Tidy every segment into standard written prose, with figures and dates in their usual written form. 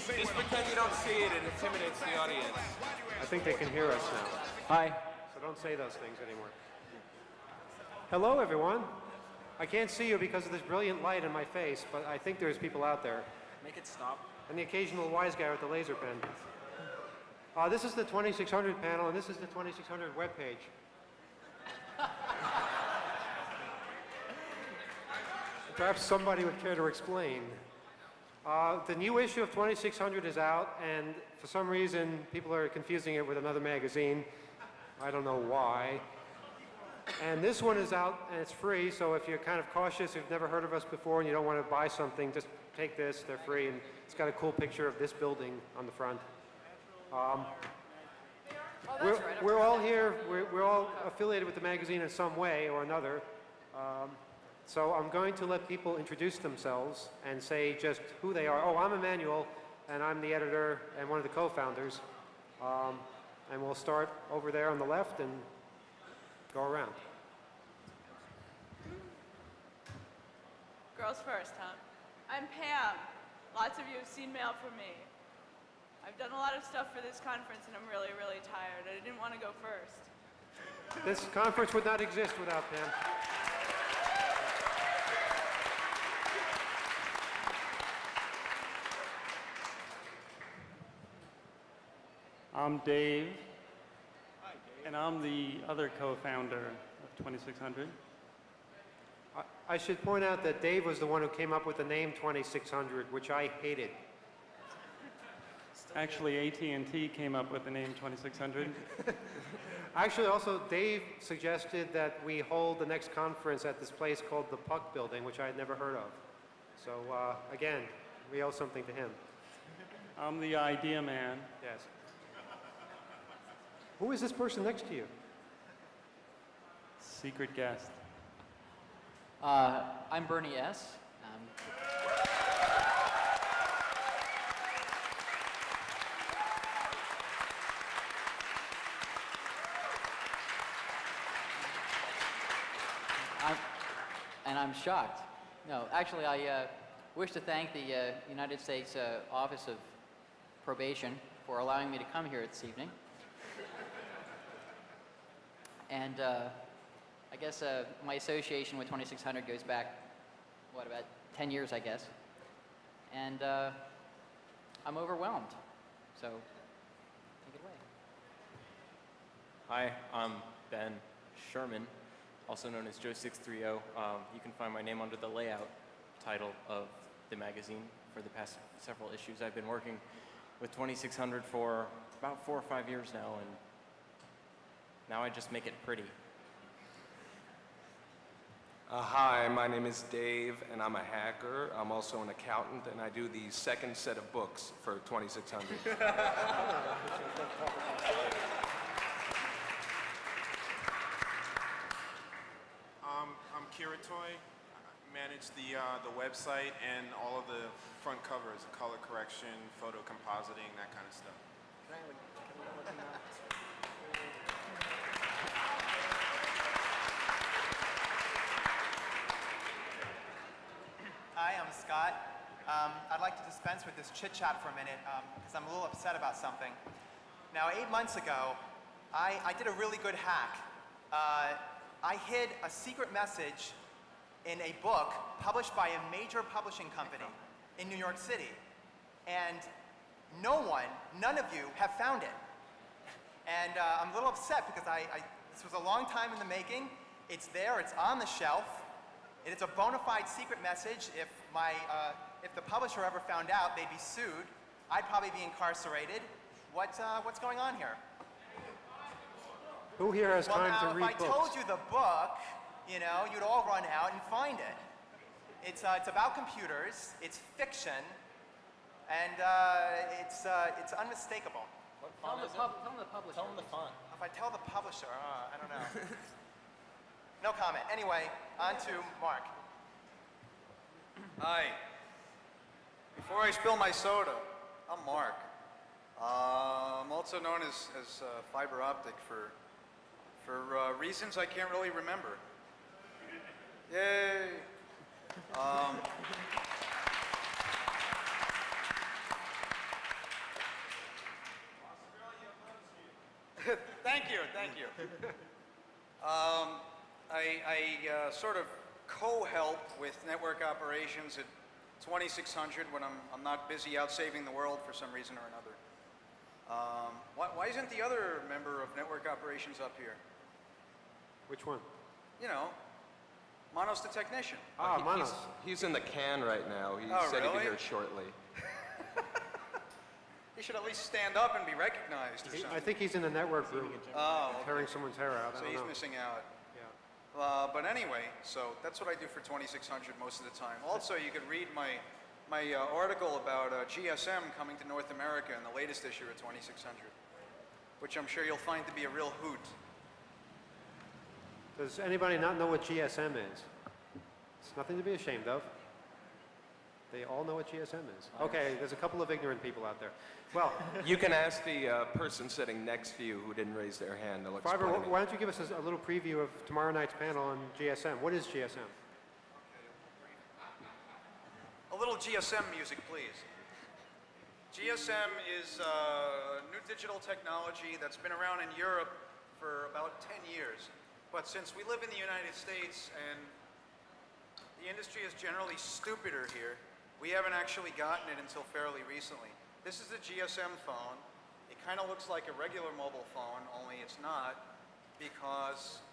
Just pretend you don't see it, it intimidates the audience. I think they can hear us now. Hi. So don't say those things anymore. Hello, everyone. I can't see you because of this brilliant light in my face, but I think there's people out there. Make it stop. And the occasional wise guy with the laser pen. This is the 2600 panel, and this is the 2600 webpage. Perhaps somebody would care to explain. The new issue of 2600 is out, and for some reason, people are confusing it with another magazine. I don't know why. And this one is out, and it's free, so if you're kind of cautious, you've never heard of us before, and you don't want to buy something, just take this. They're free, and it's got a cool picture of this building on the front. We're all here, we're all affiliated with the magazine in some way or another. So I'm going to let people introduce themselves and say just who they are. Oh, I'm Emmanuel, and I'm the editor and one of the co-founders. And we'll start over there on the left and go around. Girls first, huh? I'm Pam. Lots of you have seen mail from me. I've done a lot of stuff for this conference, and I'm really, really tired. I didn't want to go first. This conference would not exist without Pam. I'm Dave, and I'm the other co-founder of 2600. I should point out that Dave was the one who came up with the name 2600, which I hated. Actually, AT&T came up with the name 2600. Actually, also, Dave suggested that we hold the next conference at this place called the Puck Building, which I had never heard of. So, again, we owe something to him. I'm the idea man. Yes. Who is this person next to you? Secret guest. I'm Bernie S. I'm shocked. No, actually, I wish to thank the United States Office of Probation for allowing me to come here this evening. And I guess my association with 2600 goes back, what, about 10 years, I guess. And I'm overwhelmed. So take it away. Hi, I'm Ben Sherman, also known as Joe630. You can find my name under the layout title of the magazine. For the past several issues, I've been working with 2600 for about 4 or 5 years now, and now I just make it pretty. Hi, my name is Dave, and I'm a hacker. I'm also an accountant, and I do the second set of books for 2600. I'm Kira Toy. I manage the website and all of the front covers, color correction, photo compositing, that kind of stuff. Hi, I'm Scott. I'd like to dispense with this chit-chat for a minute because I'm a little upset about something. Now, 8 months ago, I did a really good hack. I hid a secret message in a book published by a major publishing company in New York City. And none of you have found it. And I'm a little upset because this was a long time in the making. It's there, it's on the shelf. It's a bona fide secret message. If the publisher ever found out, they'd be sued. I'd probably be incarcerated. What's going on here? Who here has time to read books? If I told you the book, you know, you'd all run out and find it. It's about computers. It's fiction, and it's unmistakable. Tell them the publisher. Tell them the font. If I tell the publisher, I don't know. No comment. Anyway, on to Mark. Hi. Before I spill my soda, I'm Mark. I'm also known as Fiber Optic for reasons I can't really remember. Yay! I, 8 months ago, I did a really good hack. I hid a secret message in a book published by a major publishing company in New York City. And none of you have found it. Thank you, thank you. I sort of co-help with network operations at 2600 when I'm not busy out saving the world for some reason or another. Why isn't the other member of network operations up here? Which one? You know, Manos the technician. Ah, Manos. He's in the can right now. He Oh, said he'd be really? here shortly. He should at least stand up and be recognized or something. I think he's in the network room, Oh, okay. tearing someone's hair out. I So don't he's know. missing out. Yeah. But anyway, so that's what I do for 2600 most of the time. Also, you could read my article about GSM coming to North America in the latest issue of 2600, which I'm sure you'll find to be a real hoot. Does anybody not know what GSM is? It's nothing to be ashamed of. They all know what GSM is. Okay, there's a couple of ignorant people out there. Well, You can ask the person sitting next to you who didn't raise their hand. They'll explain Fiverr, it. why don't you give us a little preview of tomorrow night's panel on GSM? What is GSM? A little GSM music, please. GSM is new digital technology that's been around in Europe for about 10 years. But since we live in the United States and the industry is generally stupider here, we haven't actually gotten it until fairly recently. This is a GSM phone. It kind of looks like a regular mobile phone, only it's not, because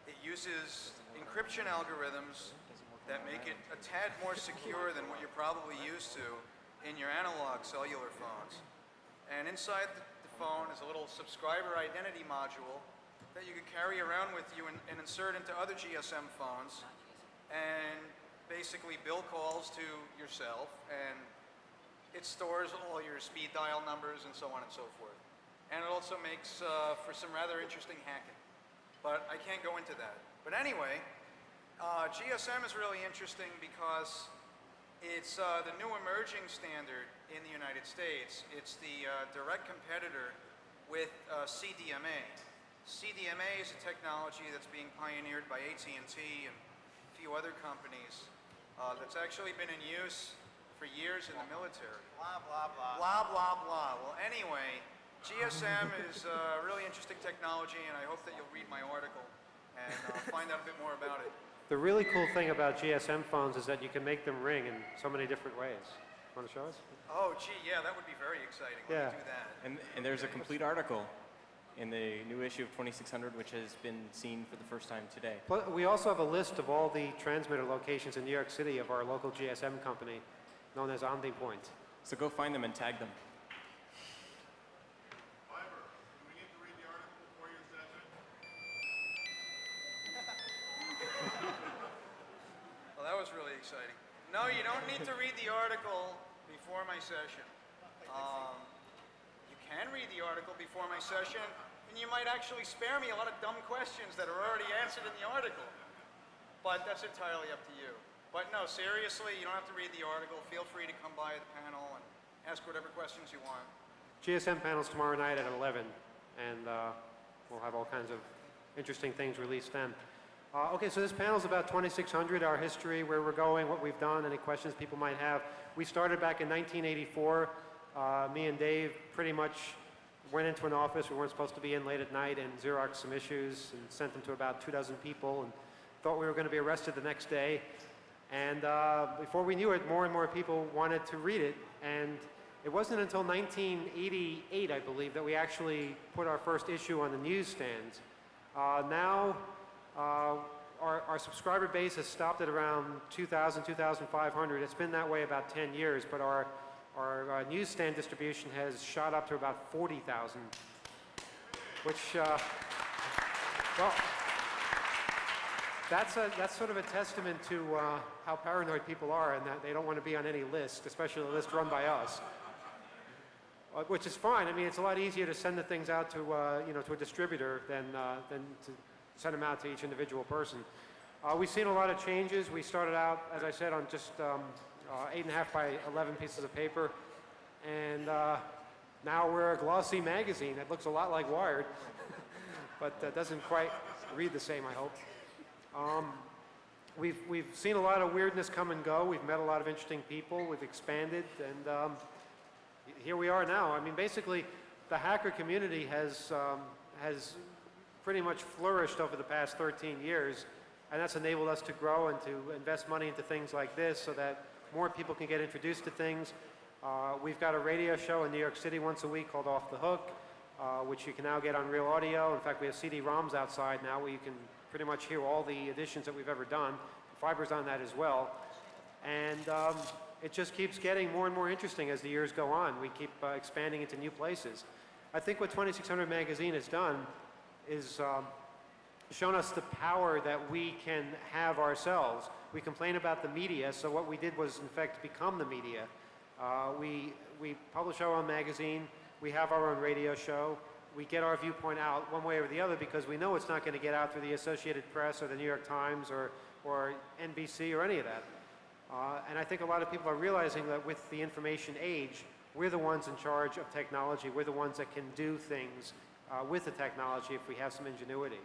it uses encryption algorithms that make it a tad more secure than what you're probably used to in your analog cellular phones. And inside the phone is a little subscriber identity module that you could carry around with you and insert into other GSM phones and basically bill calls to yourself, and it stores all your speed dial numbers and so on and so forth. And it also makes for some rather interesting hacking. But I can't go into that. But anyway, GSM is really interesting because it's the new emerging standard in the United States. It's the direct competitor with CDMA. CDMA is a technology that's being pioneered by AT&T and a few other companies that's actually been in use for years in the military. Blah, blah, blah. Blah, blah, blah. Well, anyway, GSM is a really interesting technology, and I hope that you'll read my article and find out a bit more about it. The really cool thing about GSM phones is that you can make them ring in so many different ways. Want to show us? Oh, gee, yeah, that would be very exciting. Yeah. Let me do that. And there's a complete article in the new issue of 2600, which has been seen for the first time today. But we also have a list of all the transmitter locations in New York City of our local GSM company, known as Omni Point. So go find them and tag them. Well, that was really exciting. No, you don't need to read the article before my session. You can read the article before my session, and you might actually spare me a lot of dumb questions that are already answered in the article. But that's entirely up to you. But no, seriously, you don't have to read the article. Feel free to come by the panel and ask whatever questions you want. GSM panels tomorrow night at 11, and we'll have all kinds of interesting things released then. Okay, so this panel is about 2600, our history, where we're going, what we've done, any questions people might have. We started back in 1984. Me and Dave pretty much went into an office we weren't supposed to be in late at night and Xeroxed some issues and sent them to about 24 people and thought we were going to be arrested the next day. And before we knew it, more and more people wanted to read it. And it wasn't until 1988, I believe, that we actually put our first issue on the newsstands. Now, our subscriber base has stopped at around 2,000, 2,500. It's been that way about 10 years, but our newsstand distribution has shot up to about 40,000, which, well, that's sort of a testament to how paranoid people are and that they don't want to be on any list, especially a list run by us. Which is fine. I mean, it's a lot easier to send the things out to, to a distributor than to send them out to each individual person. We've seen a lot of changes. We started out, as I said, on just 8.5 by 11 pieces of paper, and now we're a glossy magazine that looks a lot like Wired, but doesn't quite read the same, I hope. We've seen a lot of weirdness come and go. We've met a lot of interesting people. We've expanded, and here we are now. I mean, basically, the hacker community has has pretty much flourished over the past 13 years, and that's enabled us to grow and to invest money into things like this so that more people can get introduced to things. We've got a radio show in New York City once a week called Off the Hook, which you can now get on Real Audio. In fact, we have CD-ROMs outside now where you can pretty much hear all the editions that we've ever done. Fiber's on that as well. And it just keeps getting more and more interesting as the years go on. We keep expanding into new places. I think what 2600 Magazine has done is shown us the power that we can have ourselves. We complain about the media, so what we did was, in fact, become the media. We publish our own magazine. We have our own radio show. We get our viewpoint out one way or the other because we know it's not going to get out through the Associated Press or the New York Times or NBC or any of that. And I think a lot of people are realizing that with the information age, we're the ones in charge of technology. We're the ones that can do things with the technology if we have some ingenuity.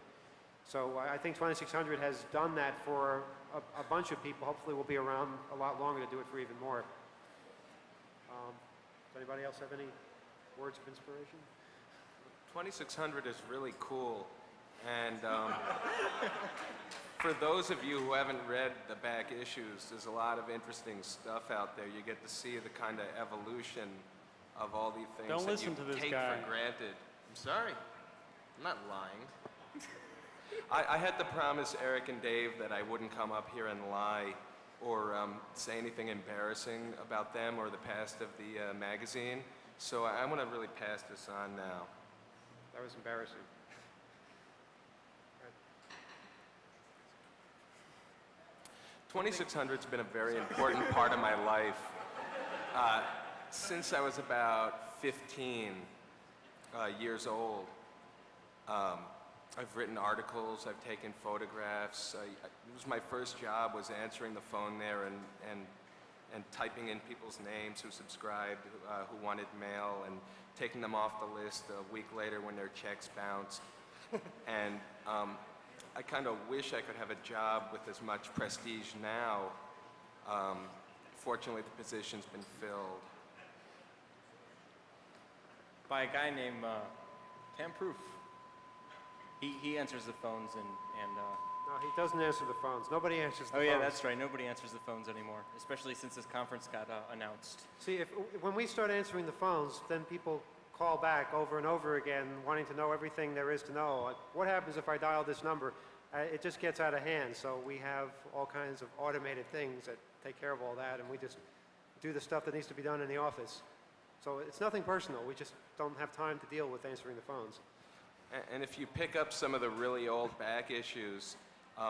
So I think 2600 has done that for a bunch of people. Hopefully we'll be around a lot longer to do it for even more. Does anybody else have any words of inspiration? 2600 is really cool, and for those of you who haven't read the back issues, there's a lot of interesting stuff out there. You get to see the kind of evolution of all these things Don't that listen you to this take guy. for granted. I'm sorry. I'm not lying. I had to promise Eric and Dave that I wouldn't come up here and lie or say anything embarrassing about them or the past of the magazine. So I want to really pass this on now. That was embarrassing. 2600's been a very important part of my life. Since I was about 15 years old, I've written articles, I've taken photographs. It was my first job was answering the phone there and typing in people's names who subscribed, who wanted mail, and taking them off the list a week later when their checks bounced. And I kind of wish I could have a job with as much prestige now. Fortunately, the position's been filled. By a guy named Tam Proof. He answers the phones and No, he doesn't answer the phones. Nobody answers the oh phones. yeah, that's right. Nobody answers the phones anymore, especially since this conference got announced. See, when we start answering the phones, then people call back over and over again wanting to know everything there is to know. Like, what happens if I dial this number? It just gets out of hand. So we have all kinds of automated things that take care of all that, and we just do the stuff that needs to be done in the office. So it's nothing personal. We just don't have time to deal with answering the phones. And if you pick up some of the really old back issues,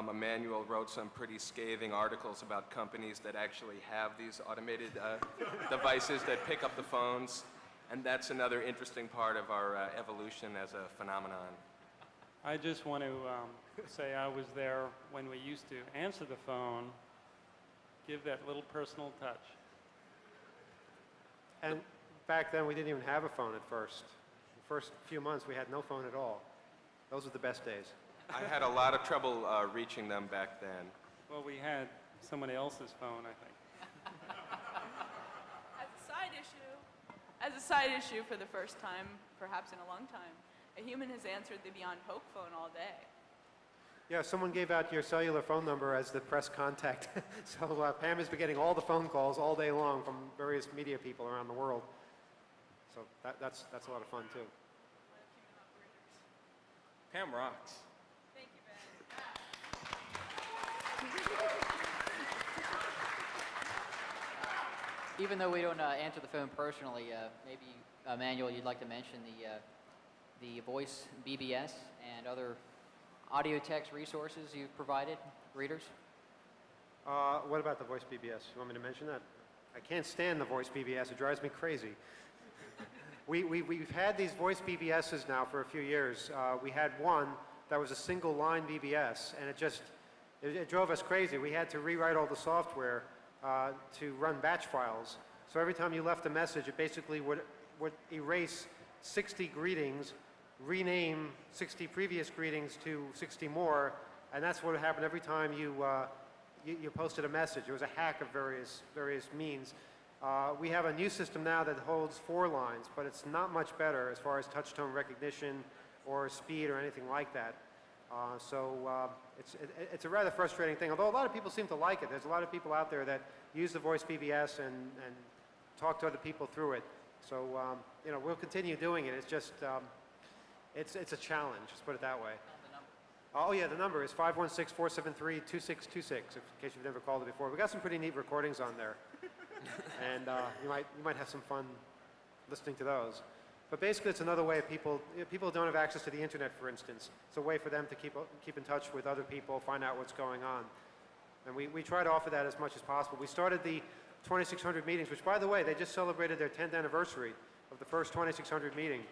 Emmanuel wrote some pretty scathing articles about companies that actually have these automated devices that pick up the phones. And that's another interesting part of our evolution as a phenomenon. I just want to say I was there when we used to answer the phone, give that little personal touch. And back then, we didn't even have a phone at first. The first few months, we had no phone at all. Those were the best days. I had a lot of trouble reaching them back then. Well, we had somebody else's phone, I think. As a side issue for the first time, perhaps in a long time, a human has answered the Beyond Hope phone all day. Yeah, someone gave out your cellular phone number as the press contact. So Pam has been getting all the phone calls all day long from various media people around the world. So that's a lot of fun, too. Pam rocks. Thank you, Ben. Even though we don't answer the phone personally, maybe, Emmanuel, you'd like to mention the Voice BBS and other audio text resources you've provided readers? What about the Voice BBS? You want me to mention that? I can't stand the Voice BBS. It drives me crazy. We've had these Voice BBSs now for a few years. We had one that was a single line BBS, and it drove us crazy. We had to rewrite all the software to run batch files. So every time you left a message, it basically would erase 60 greetings, rename 60 previous greetings to 60 more, and that's what happened every time you posted a message. It was a hack of various means. We have a new system now that holds 4 lines, but it's not much better as far as touch tone recognition or speed or anything like that. It's a rather frustrating thing, although a lot of people seem to like it. There's a lot of people out there that use the voice PBS and talk to other people through it. So, you know, we'll continue doing it. It's just, it's a challenge, let's put it that way. Oh yeah, the number is 516-473-2626, in case you've never called it before. We got some pretty neat recordings on there. And you might have some fun listening to those. But basically, it's another way of people who don't have access to the internet, for instance. It's a way for them to keep in touch with other people, find out what's going on. And we try to offer that as much as possible. We started the 2600 meetings, which, by the way, they just celebrated their 10th anniversary of the first 2600 meeting,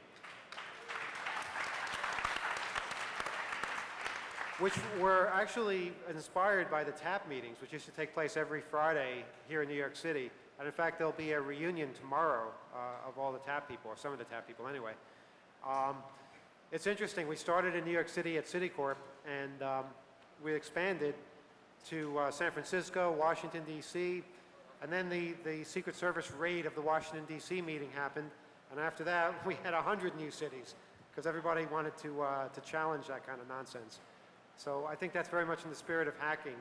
which were actually inspired by the TAP meetings, which used to take place every Friday here in New York City. And in fact, there'll be a reunion tomorrow of all the TAP people, or some of the TAP people anyway. It's interesting, we started in New York City at Citicorp, and we expanded to San Francisco, Washington, D.C., and then the Secret Service raid of the Washington, D.C. meeting happened, and after that, we had 100 new cities, because everybody wanted to challenge that kind of nonsense. So I think that's very much in the spirit of hacking.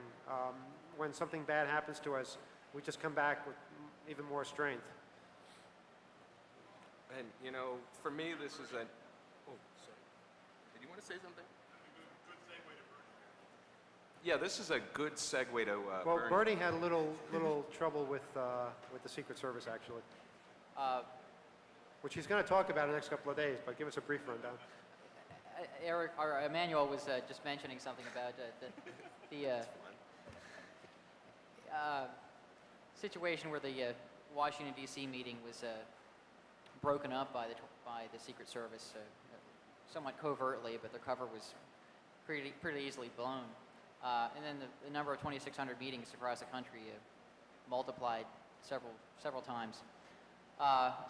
When something bad happens to us, we just come back with even more strength. And, you know, for me, this is a... Oh, sorry. Did you want to say something? Yeah, this is a good segue to Well, Bernie. Bernie had a little trouble with the Secret Service, actually, which he's going to talk about in the next couple of days, but give us a brief rundown. Eric, or Emmanuel was just mentioning something about the situation where the Washington, D.C. meeting was broken up by the Secret Service, somewhat covertly, but the cover was pretty easily blown. And then the number of 2,600 meetings across the country multiplied several times.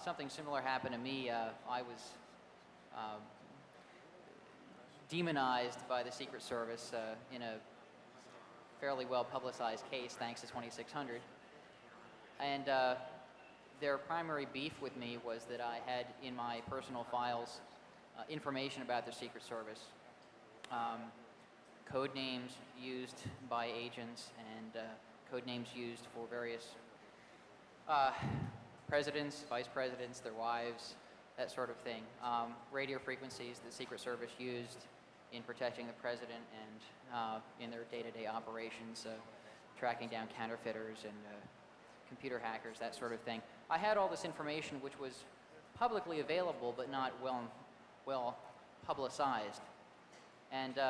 Something similar happened to me. I was demonized by the Secret Service in a fairly well-publicized case, thanks to 2600. And their primary beef with me was that I had in my personal files information about the Secret Service, code names used by agents, and code names used for various presidents, vice presidents, their wives, that sort of thing. Radio frequencies the Secret Service used in protecting the president and in their day-to-day operations, tracking down counterfeiters and computer hackers, that sort of thing. I had all this information which was publicly available but not well publicized. And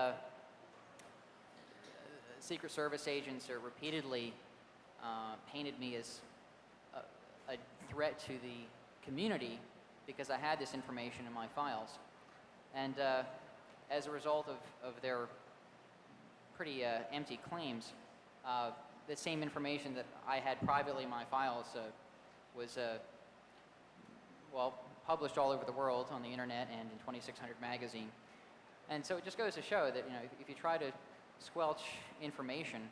Secret Service agents repeatedly painted me as a threat to the community because I had this information in my files. And as a result of their pretty empty claims, the same information that I had privately in my files was, well, published all over the world on the internet and in 2600 magazine. And so it just goes to show that, you know, if you try to squelch information,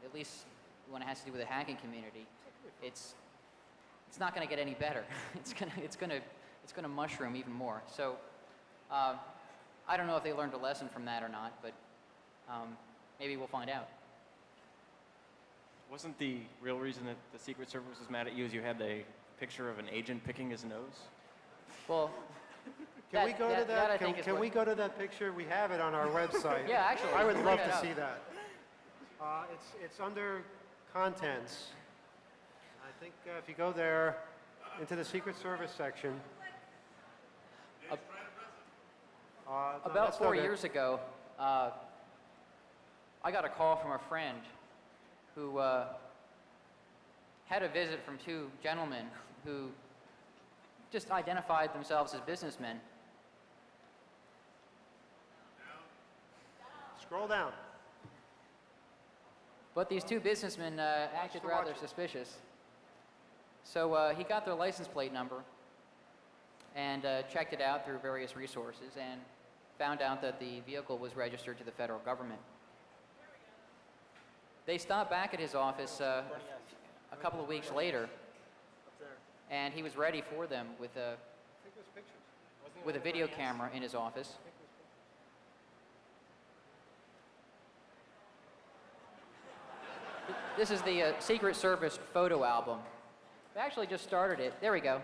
at least when it has to do with the hacking community, it's not going to get any better. it's going to mushroom even more. So I don't know if they learned a lesson from that or not, but maybe we'll find out. Wasn't the real reason that the Secret Service was mad at you is you had a picture of an agent picking his nose? Well, Can we go to that? I think is Can what- we go to that picture? We have it on our website. Yeah, actually, I would bring love that to up. see that. It's under contents. I think if you go there into the Secret Service section. No, About that's not 4 it. years ago, I got a call from a friend who had a visit from two gentlemen who just identified themselves as businessmen. Scroll down. But these two businessmen acted the rather watch. suspicious. So he got their license plate number and checked it out through various resources and found out that the vehicle was registered to the federal government. They stopped back at his office a couple of weeks later, and he was ready for them with with a video camera in his office. This is the Secret Service photo album. We actually just started it. There we go.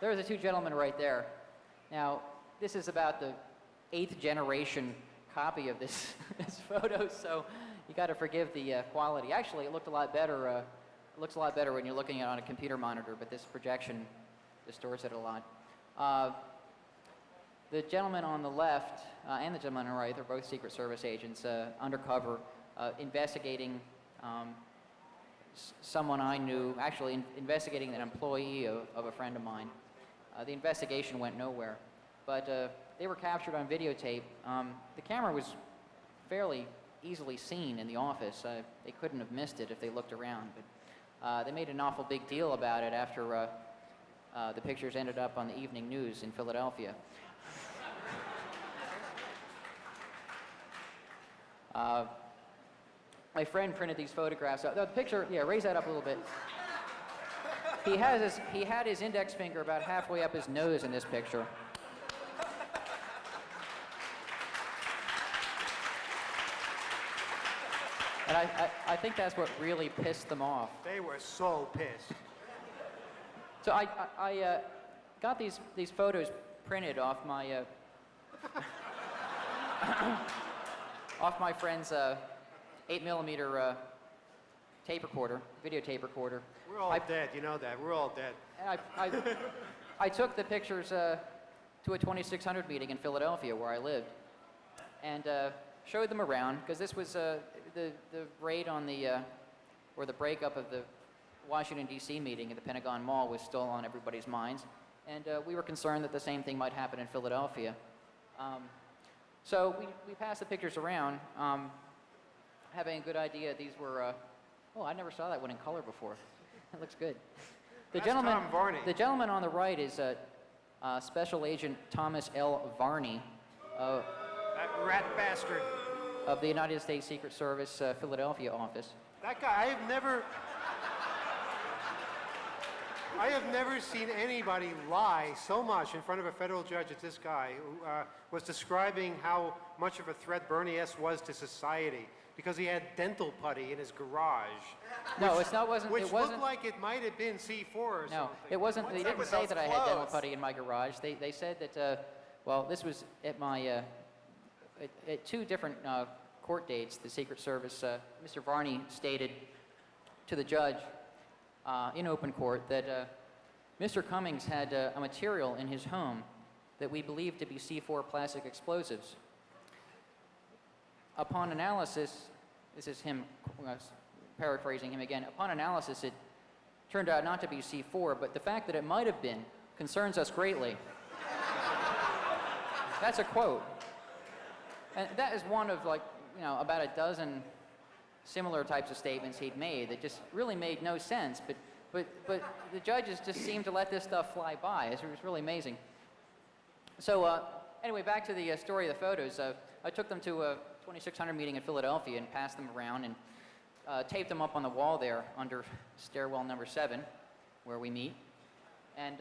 There's the two gentlemen right there. Now, this is about the 8th generation copy of this, this photo, so you got to forgive the quality. Actually, it looked a lot better. It looks a lot better when you're looking at it on a computer monitor, but this projection distorts it a lot. The gentleman on the left and the gentleman on the right, they're both Secret Service agents, undercover, investigating someone I knew, actually investigating an employee of a friend of mine. The investigation went nowhere, but they were captured on videotape. The camera was fairly easily seen in the office. They couldn't have missed it if they looked around, but they made an awful big deal about it after the pictures ended up on the evening news in Philadelphia. My friend printed these photographs out. The picture, yeah, raise that up a little bit. He had his index finger about halfway up his nose in this picture. And I think that's what really pissed them off. They were so pissed. So I got these photos printed off my off my friend's 8mm tape recorder, video tape recorder. We're all dead, you know that. We're all dead. And I took the pictures to a 2600 meeting in Philadelphia where I lived, and showed them around because this was the raid on the or the breakup of the Washington D.C. meeting at the Pentagon Mall was still on everybody's minds, and we were concerned that the same thing might happen in Philadelphia. So we passed the pictures around, having a good idea these were. Oh, I never saw that one in color before. That looks good. The Tom Varney. The gentleman on the right is Special Agent Thomas L. Varney. That rat bastard. Of the United States Secret Service Philadelphia office. That guy, I have never seen anybody lie so much in front of a federal judge as this guy, who was describing how much of a threat Bernie S. was to society because he had dental putty in his garage. No, it wasn't. Which looked like it might have been C4 or something. No, it wasn't. They didn't say that I had dental putty in my garage. They said that, well, this was at my, at two different court dates, the Secret Service, Mr. Varney stated to the judge in open court that Mr. Cummings had a material in his home that we believed to be C4 plastic explosives. Upon analysis, this is him paraphrasing him again, upon analysis it turned out not to be C4, but the fact that it might have been concerns us greatly. That's a quote. And that is one of, like, you know, about a dozen similar types of statements he'd made that just really made no sense, but the judges just seemed to let this stuff fly by. It was really amazing. So anyway, back to the story of the photos. I took them to a 2600 meeting in Philadelphia and passed them around and taped them up on the wall there under stairwell number 7, where we meet. And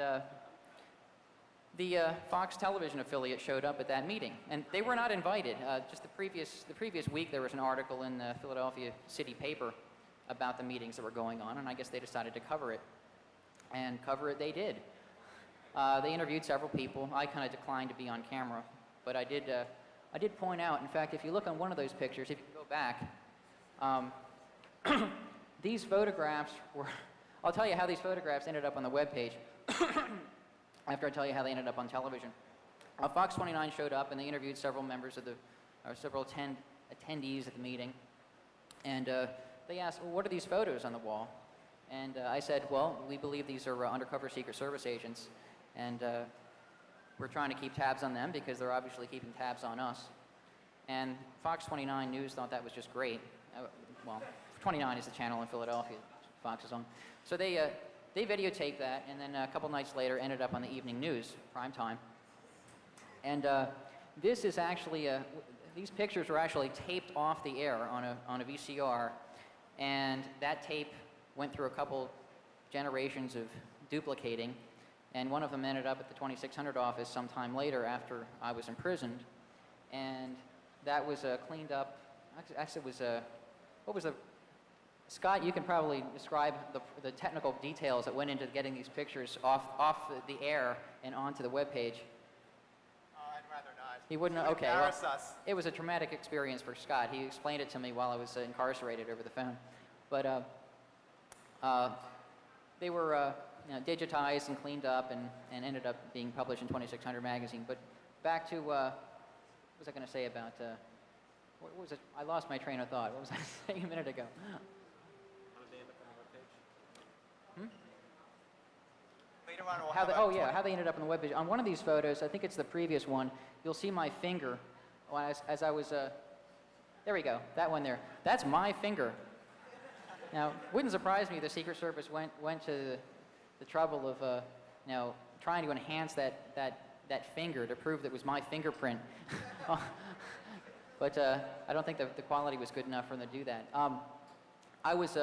the Fox television affiliate showed up at that meeting, and they were not invited. Just the previous week, there was an article in the Philadelphia City paper about the meetings that were going on, and I guess they decided to cover it, and cover it they did. They interviewed several people. I kind of declined to be on camera, but I did point out. In fact, if you look on one of those pictures, if you go back, these photographs were. I'll tell you how these photographs ended up on the webpage. After I tell you how they ended up on television. Fox 29 showed up and they interviewed several members of the, or several attendees at the meeting. And they asked, well, what are these photos on the wall? And I said, well, we believe these are undercover Secret Service agents. And we're trying to keep tabs on them because they're obviously keeping tabs on us. And Fox 29 News thought that was just great. Well, 29 is the channel in Philadelphia Fox is on. So they videotaped that, and then a couple nights later ended up on the evening news, prime time. And this is actually, these pictures were actually taped off the air on a VCR, and that tape went through a couple generations of duplicating, and one of them ended up at the 2600 office sometime later after I was imprisoned, and that was cleaned up. Actually, it was what was the Scott? You can probably describe the technical details that went into getting these pictures off the air and onto the web page. I'd rather not. He wouldn't. It would Okay. Well, embarrass us. it was a traumatic experience for Scott. He explained it to me while I was incarcerated over the phone, but they were digitized and cleaned up and ended up being published in 2600 magazine. But back to what was I going to say about what was it? I lost my train of thought. What was I saying a minute ago? Later on, we'll How have they, a oh yeah, how they ended up on the webpage. On one of these photos, I think it's the previous one, you'll see my finger as I was, there we go, that one there. That's my finger. Now, wouldn't surprise me the Secret Service went to the trouble of, trying to enhance that finger to prove that it was my fingerprint. But I don't think the quality was good enough for them to do that. I was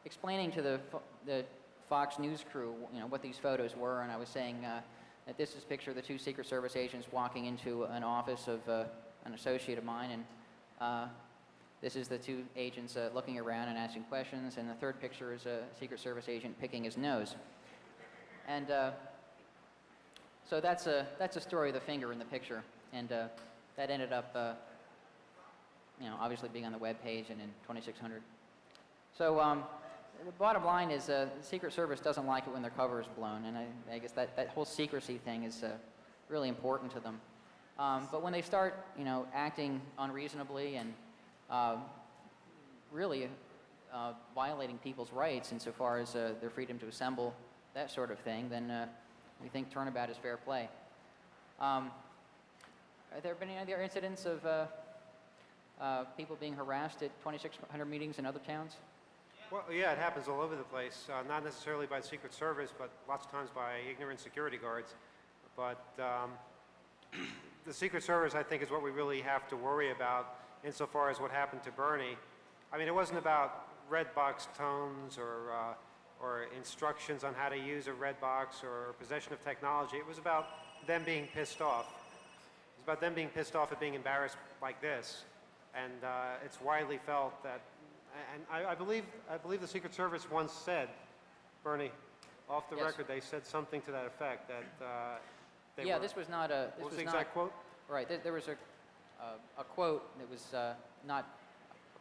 explaining to the Fox News crew, what these photos were, and I was saying that this is a picture of the two Secret Service agents walking into an office of an associate of mine, and this is the two agents looking around and asking questions, and the third picture is a Secret Service agent picking his nose. And so that's a story of the finger in the picture, and that ended up, obviously being on the web page and in 2600. So the bottom line is the Secret Service doesn't like it when their cover is blown, and I guess that whole secrecy thing is really important to them. But when they start, acting unreasonably and really violating people's rights insofar as their freedom to assemble, that sort of thing, then we think turnabout is fair play. Have there been any other incidents of people being harassed at 2600 meetings in other towns? Well, yeah, it happens all over the place. Not necessarily by the Secret Service, but lots of times by ignorant security guards. But the Secret Service, I think, is what we really have to worry about insofar as what happened to Bernie. I mean, it wasn't about red box tones or instructions on how to use a red box or possession of technology. It was about them being pissed off. It was about them being pissed off at being embarrassed like this. And it's widely felt that, and I believe the Secret Service once said, Bernie, off the Yes. record, they said something to that effect, that they Yeah, were, this was not a. This what was was the not, exact quote? Right, there was a quote that was not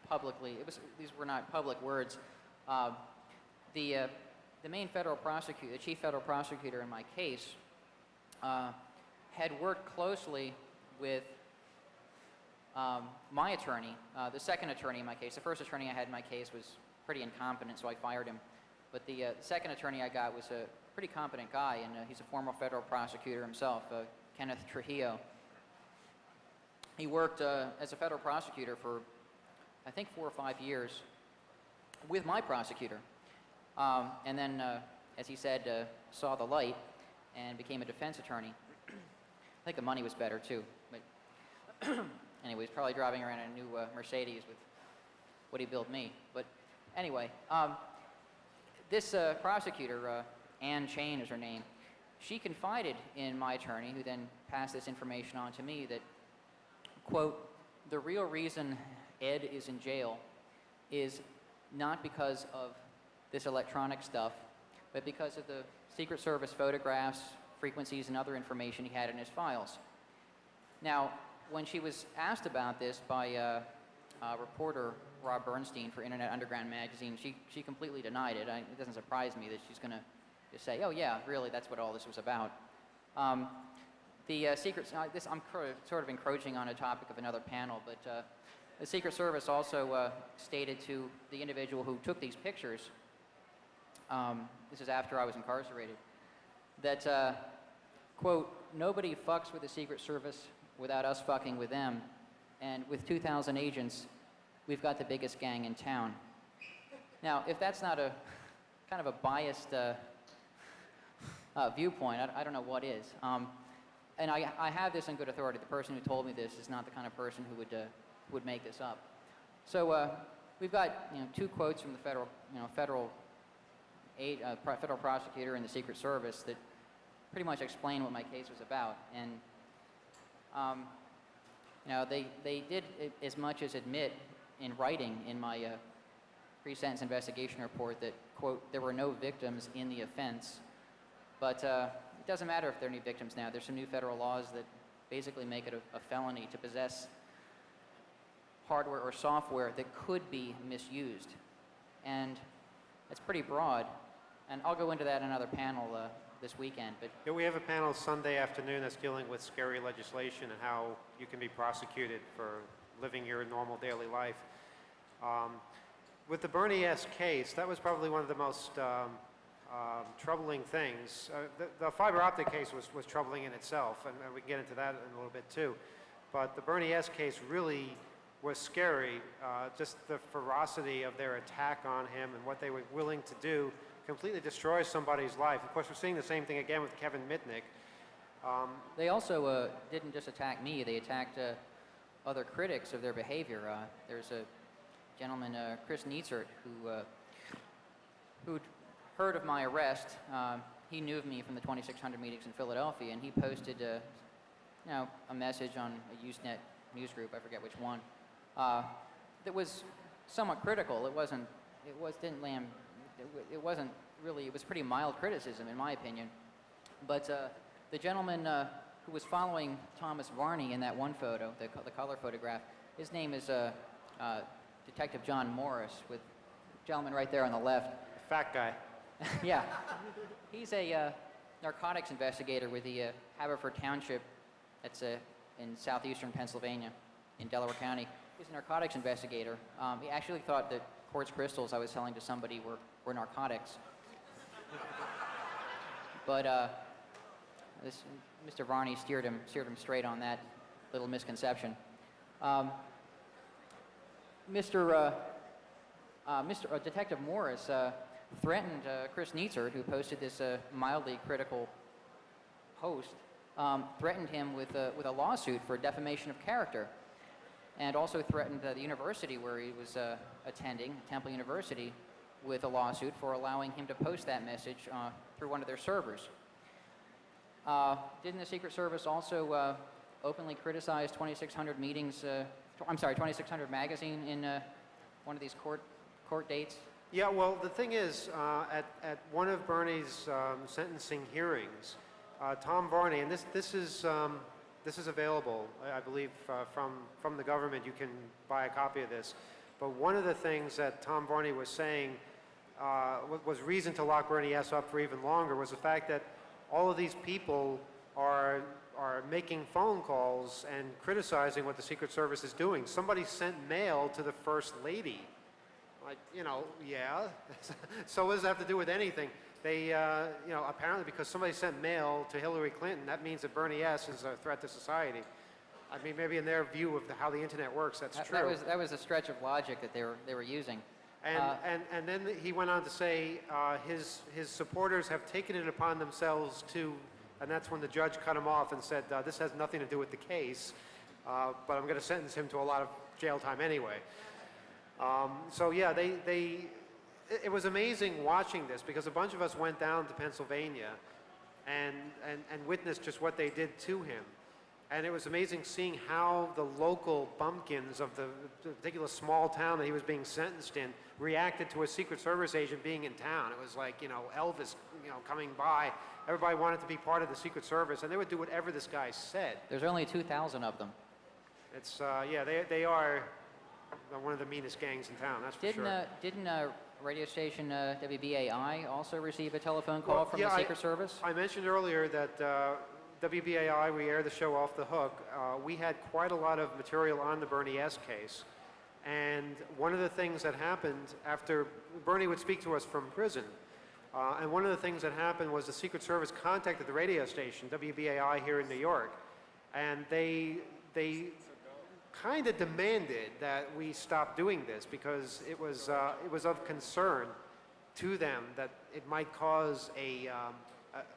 publicly. These were not public words. The main federal prosecutor, the chief federal prosecutor in my case, had worked closely with my attorney, the second attorney in my case. The first attorney I had in my case was pretty incompetent, so I fired him. But the second attorney I got was a pretty competent guy, and he's a former federal prosecutor himself, Kenneth Trujillo. He worked as a federal prosecutor for, I think, 4 or 5 years with my prosecutor. And then, as he said, saw the light and became a defense attorney. I think the money was better, too. But anyway, he's probably driving around in a new Mercedes with what he billed me. But anyway, this prosecutor, Ann Chain is her name, she confided in my attorney, who then passed this information on to me, that, quote, the real reason Ed is in jail is not because of this electronic stuff, but because of the Secret Service photographs, frequencies, and other information he had in his files. Now, when she was asked about this by reporter Rob Bernstein for Internet Underground magazine, she completely denied it. It doesn't surprise me that she's going to just say, oh yeah, really, that's what all this was about. The Secret, I'm sort of encroaching on a topic of another panel, but the Secret Service also stated to the individual who took these pictures, this is after I was incarcerated, that, quote, nobody fucks with the Secret Service without us fucking with them, and with 2,000 agents, we've got the biggest gang in town. Now, if that's not a kind of a biased viewpoint, I don't know what is. And I have this on good authority. The person who told me this is not the kind of person who would make this up. So we've got 2 quotes from the federal prosecutor and the Secret Service that pretty much explain what my case was about. And you know, they did as much as admit in writing in my pre-sentence investigation report that, quote, there were no victims in the offense. But it doesn't matter if there are any victims now. There's some new federal laws that basically make it a felony to possess hardware or software that could be misused. And it's pretty broad. And I'll go into that in another panel this weekend. But Yeah, we have a panel Sunday afternoon that's dealing with scary legislation and how you can be prosecuted for living your normal daily life. With the Bernie S. case, that was probably one of the most troubling things. The fiber optic case was troubling in itself, and we can get into that in a little bit too. But the Bernie S. case really was scary, just the ferocity of their attack on him and what they were willing to do completely destroys somebody's life. Of course, we're seeing the same thing again with Kevin Mitnick. they also didn't just attack me, they attacked other critics of their behavior. There's a gentleman, Chris Nietzert, who'd heard of my arrest. He knew of me from the 2600 meetings in Philadelphia, and he posted you know, a message on a Usenet news group, I forget which one, that was somewhat critical. It wasn't really, it was pretty mild criticism in my opinion. But the gentleman who was following Thomas Varney in that one photo, the color photograph, his name is Detective John Morris, with the gentleman right there on the left. Fat guy. Yeah. He's a narcotics investigator with the Haverford Township, that's in southeastern Pennsylvania, in Delaware County. He's a narcotics investigator. He actually thought that quartz crystals I was selling to somebody were narcotics. But Mr. Varney steered him straight on that little misconception. Detective Morris threatened Chris Nietzert, who posted this mildly critical post, threatened him with a lawsuit for defamation of character, and also threatened the university where he was attending, Temple University, with a lawsuit for allowing him to post that message through one of their servers. Didn't the Secret Service also openly criticize 2600 meetings, 2600 magazine in one of these court dates? Yeah, well, the thing is, at one of Bernie's sentencing hearings, Tom Varney, and this is available, I believe, from the government. You can buy a copy of this. But one of the things that Tom Varney was saying was reason to lock Bernie S. up for even longer was the fact that all of these people are making phone calls and criticizing what the Secret Service is doing. Somebody sent mail to the First Lady. Like, you know, yeah. So what does that have to do with anything? They, you know, apparently because somebody sent mail to Hillary Clinton, that means that Bernie S. is a threat to society. I mean, maybe in their view of how the internet works, that's true. That was a stretch of logic that they were using. And then he went on to say his supporters have taken it upon themselves to, and that's when the judge cut him off and said, this has nothing to do with the case, but I'm going to sentence him to a lot of jail time anyway. So yeah, it was amazing watching this because a bunch of us went down to Pennsylvania and witnessed just what they did to him. And it was amazing seeing how the local bumpkins of the particular small town that he was being sentenced in reacted to a Secret Service agent being in town. It was like, you know, Elvis, you know, coming by. Everybody wanted to be part of the Secret Service, and they would do whatever this guy said. There's only 2,000 of them. It's, yeah, they are one of the meanest gangs in town, that's for sure. Didn't radio station WBAI also receive a telephone call from the Secret Service? I mentioned earlier that WBAI, we air the show Off the Hook. We had quite a lot of material on the Bernie S. case. And one of the things that happened after Bernie would speak to us from prison, and one of the things that happened was the Secret Service contacted the radio station, WBAI here in New York, and they kind of demanded that we stop doing this because it was of concern to them that it might cause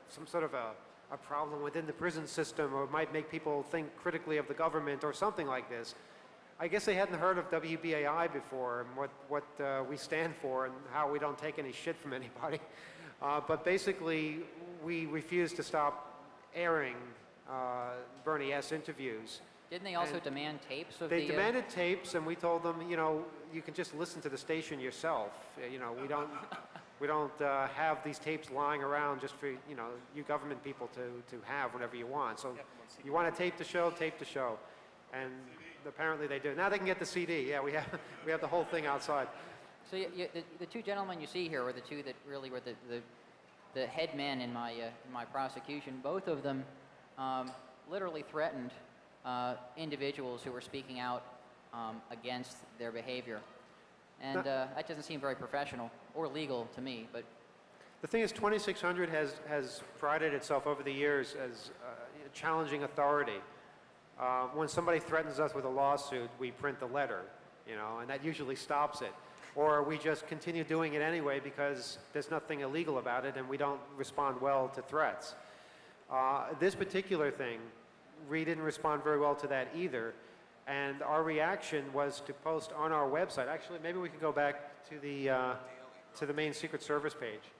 some sort of a problem within the prison system, or it might make people think critically of the government or something like this. I guess they hadn't heard of WBAI before and what we stand for and how we don't take any shit from anybody. But basically, we refused to stop airing Bernie S. interviews. Didn't they also And demand tapes of They the... demanded tapes, and we told them, you know, you can just listen to the station yourself. You know, we don't have these tapes lying around just for, you know, you government people to have whenever you want. So you want to tape the show, and apparently they do. Now they can get the CD. Yeah, we have the whole thing outside. So the two gentlemen you see here were the two that really were the head men in my prosecution. Both of them literally threatened individuals who were speaking out against their behavior. And that doesn't seem very professional or legal to me, but... The thing is, 2600 has prided itself over the years as challenging authority. When somebody threatens us with a lawsuit, we print the letter, you know, and that usually stops it. Or we just continue doing it anyway because there's nothing illegal about it and we don't respond well to threats. This particular thing, we didn't respond very well to that either. And our reaction was to post on our website. Actually, maybe we could go back to the main Secret Service page.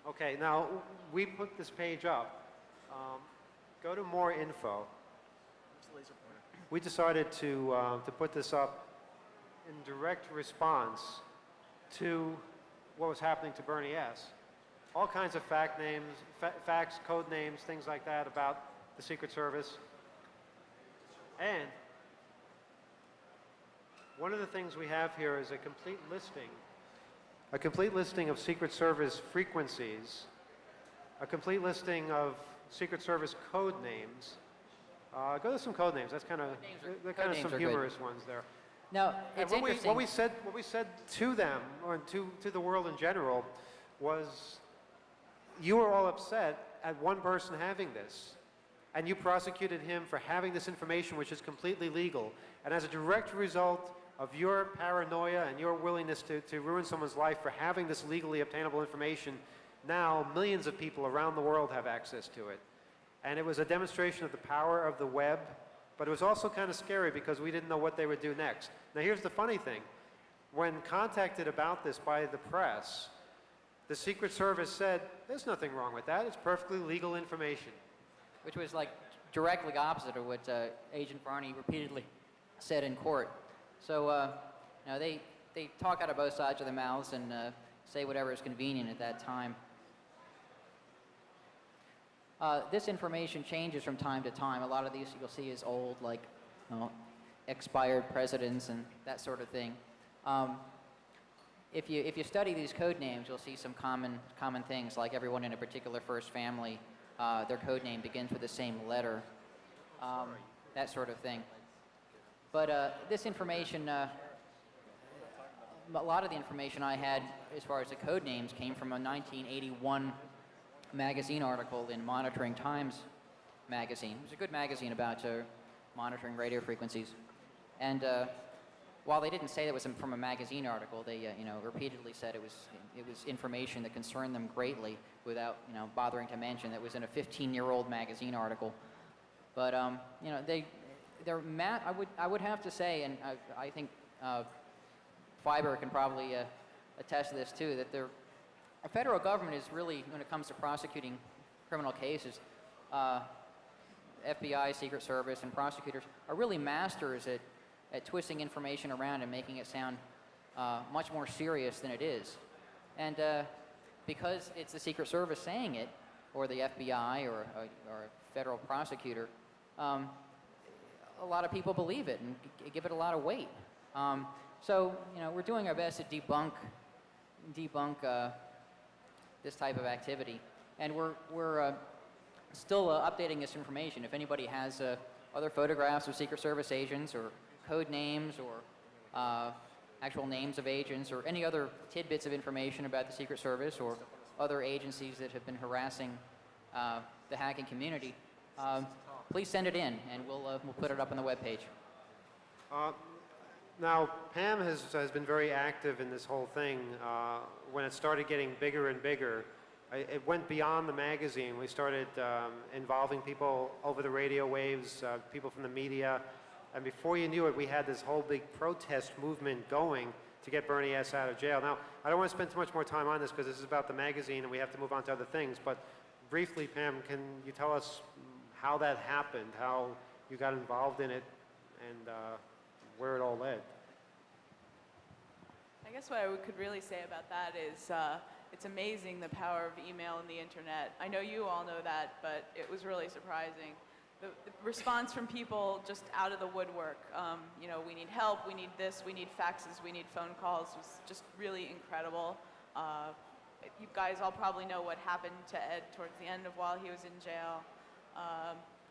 Okay, now we put this page up. Go to more info. We decided to put this up in direct response to what was happening to Bernie S. All kinds of facts, code names, things like that about the Secret Service. And one of the things we have here is a complete listing of Secret Service frequencies, a complete listing of Secret Service code names. Go to some code names. That's kind of some humorous ones there. Now, it's And interesting. what we said to them, or to the world in general, was you were all upset at one person having this, and you prosecuted him for having this information, which is completely legal. And as a direct result of your paranoia and your willingness to ruin someone's life for having this legally obtainable information, now millions of people around the world have access to it. And it was a demonstration of the power of the web, but it was also kind of scary because we didn't know what they would do next. Now here's the funny thing. When contacted about this by the press, the Secret Service said, there's nothing wrong with that. It's perfectly legal information. Which was like directly opposite of what Agent Barney repeatedly said in court. So, you know, they talk out of both sides of their mouths and say whatever is convenient at that time. This information changes from time to time. A lot of these you'll see is old, like, you know, expired presidents and that sort of thing. If you study these code names, you'll see some common things, like everyone in a particular first family, their code name begins with the same letter, that sort of thing. But this information, a lot of the information I had as far as the code names came from a 1981 magazine article in Monitoring Times magazine. It was a good magazine about monitoring radio frequencies. And while they didn't say that was from a magazine article, they you know, repeatedly said it was information that concerned them greatly without, you know, bothering to mention that it was in a 15-year-old magazine article. But you know, they're I would have to say, and I think Fiber can probably attest to this too, that the federal government is really, when it comes to prosecuting criminal cases, FBI, Secret Service, and prosecutors are really masters at twisting information around and making it sound much more serious than it is. And because it's the Secret Service saying it, or the FBI, or a federal prosecutor, a lot of people believe it and give it a lot of weight. So, you know, we're doing our best to debunk this type of activity, and we're still updating this information. If anybody has other photographs of Secret Service agents, or code names, or actual names of agents, or any other tidbits of information about the Secret Service or other agencies that have been harassing the hacking community, please send it in, and we'll put it up on the webpage. Now, Pam has been very active in this whole thing. When it started getting bigger and bigger, it went beyond the magazine. We started involving people over the radio waves, people from the media, and before you knew it, we had this whole big protest movement going to get Bernie S. out of jail. Now, I don't want to spend too much more time on this because this is about the magazine and we have to move on to other things, but briefly, Pam, can you tell us how that happened, how you got involved in it, and where it all led? I guess what I could really say about that is it's amazing the power of email and the internet. I know you all know that, but it was really surprising. The response from people just out of the woodwork, you know, we need help, we need this, we need faxes, we need phone calls, was just really incredible. You guys all probably know what happened to Ed towards the end of while he was in jail.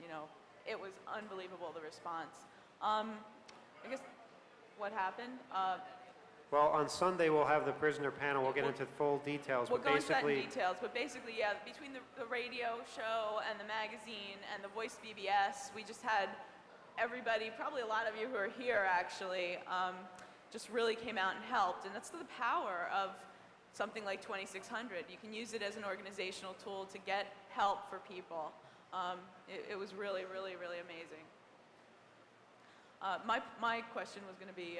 You know, it was unbelievable, the response. I guess what happened? Well, on Sunday, we'll have the prisoner panel. We'll get into full details. We'll but go into that in basically, details, but basically, yeah, between the radio show and the magazine and the Voice BBS, we just had everybody, probably a lot of you who are here actually, just really came out and helped. And that's the power of something like 2600. You can use it as an organizational tool to get help for people. It was really, really, really amazing. My question was going to be,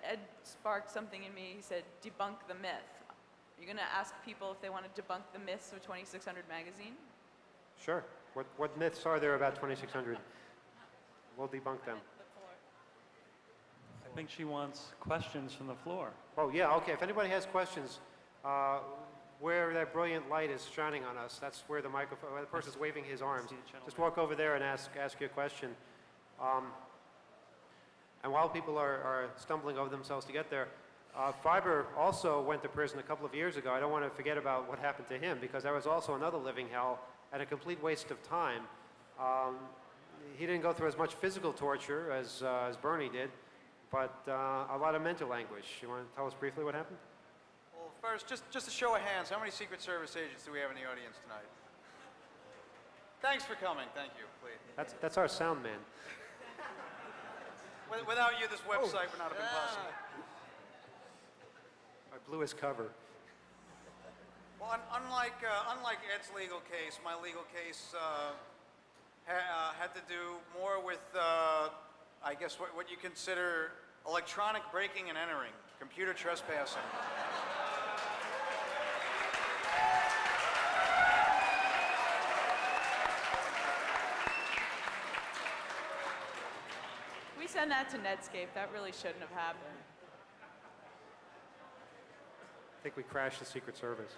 Ed sparked something in me. He said, debunk the myth. Are you going to ask people if they want to debunk the myths of 2600 magazine? sure. What myths are there about 2600? We'll debunk them. I think she wants questions from the floor. Oh, yeah, okay. If anybody has questions, where that brilliant light is shining on us, that's where the microphone, where the person's waving his arms. See the gentleman. Just walk over there and ask you a question. And while people are stumbling over themselves to get there, Fiber also went to prison a couple of years ago. I don't want to forget about what happened to him, because that was also another living hell and a complete waste of time. He didn't go through as much physical torture as Bernie did, but a lot of mental anguish. You want to tell us briefly what happened? Well, first, just a show of hands, how many Secret Service agents do we have in the audience tonight? Thanks for coming. Thank you, please. That's our sound man. Without you, this website would not have been possible. I blew his cover. Well, unlike Ed's legal case, my legal case had to do more with, I guess, what you consider electronic breaking and entering, computer trespassing. We send that to Netscape. That really shouldn't have happened. I think we crashed the Secret Service.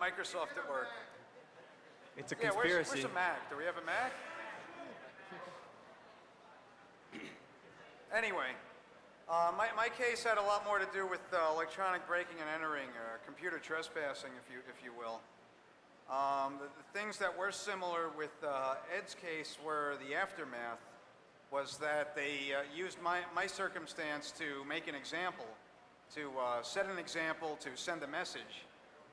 Microsoft at work. It's a Yeah, conspiracy. where's a Mac? Do we have a Mac? Anyway, my case had a lot more to do with electronic breaking and entering, computer trespassing, if you will. The things that were similar with Ed's case were the aftermath was that they used my circumstance to make an example, to set an example, to send a message,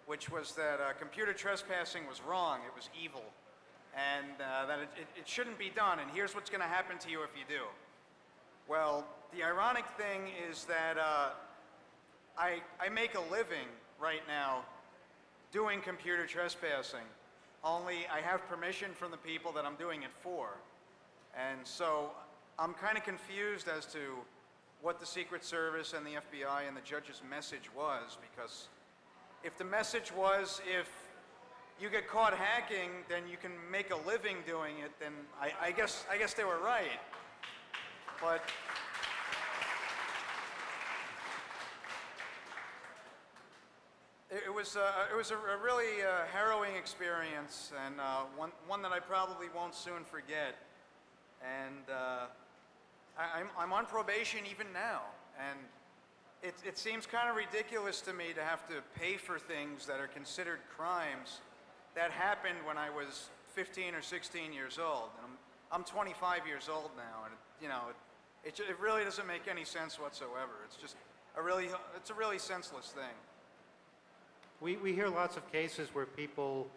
which was that computer trespassing was wrong, it was evil, and that it shouldn't be done, and here's what's going to happen to you if you do. Well, the ironic thing is that I make a living right now doing computer trespassing, only I have permission from the people that I'm doing it for. And so I'm kind of confused as to what the Secret Service and the FBI and the judge's message was, because if the message was if you get caught hacking, then you can make a living doing it, then I guess they were right. But it was a really harrowing experience, and one that I probably won't soon forget. And I'm on probation even now, and it seems kind of ridiculous to me to have to pay for things that are considered crimes that happened when I was 15 or 16 years old. And I'm 25 years old now, and it really doesn't make any sense whatsoever. It's just it's a really senseless thing. We hear lots of cases where people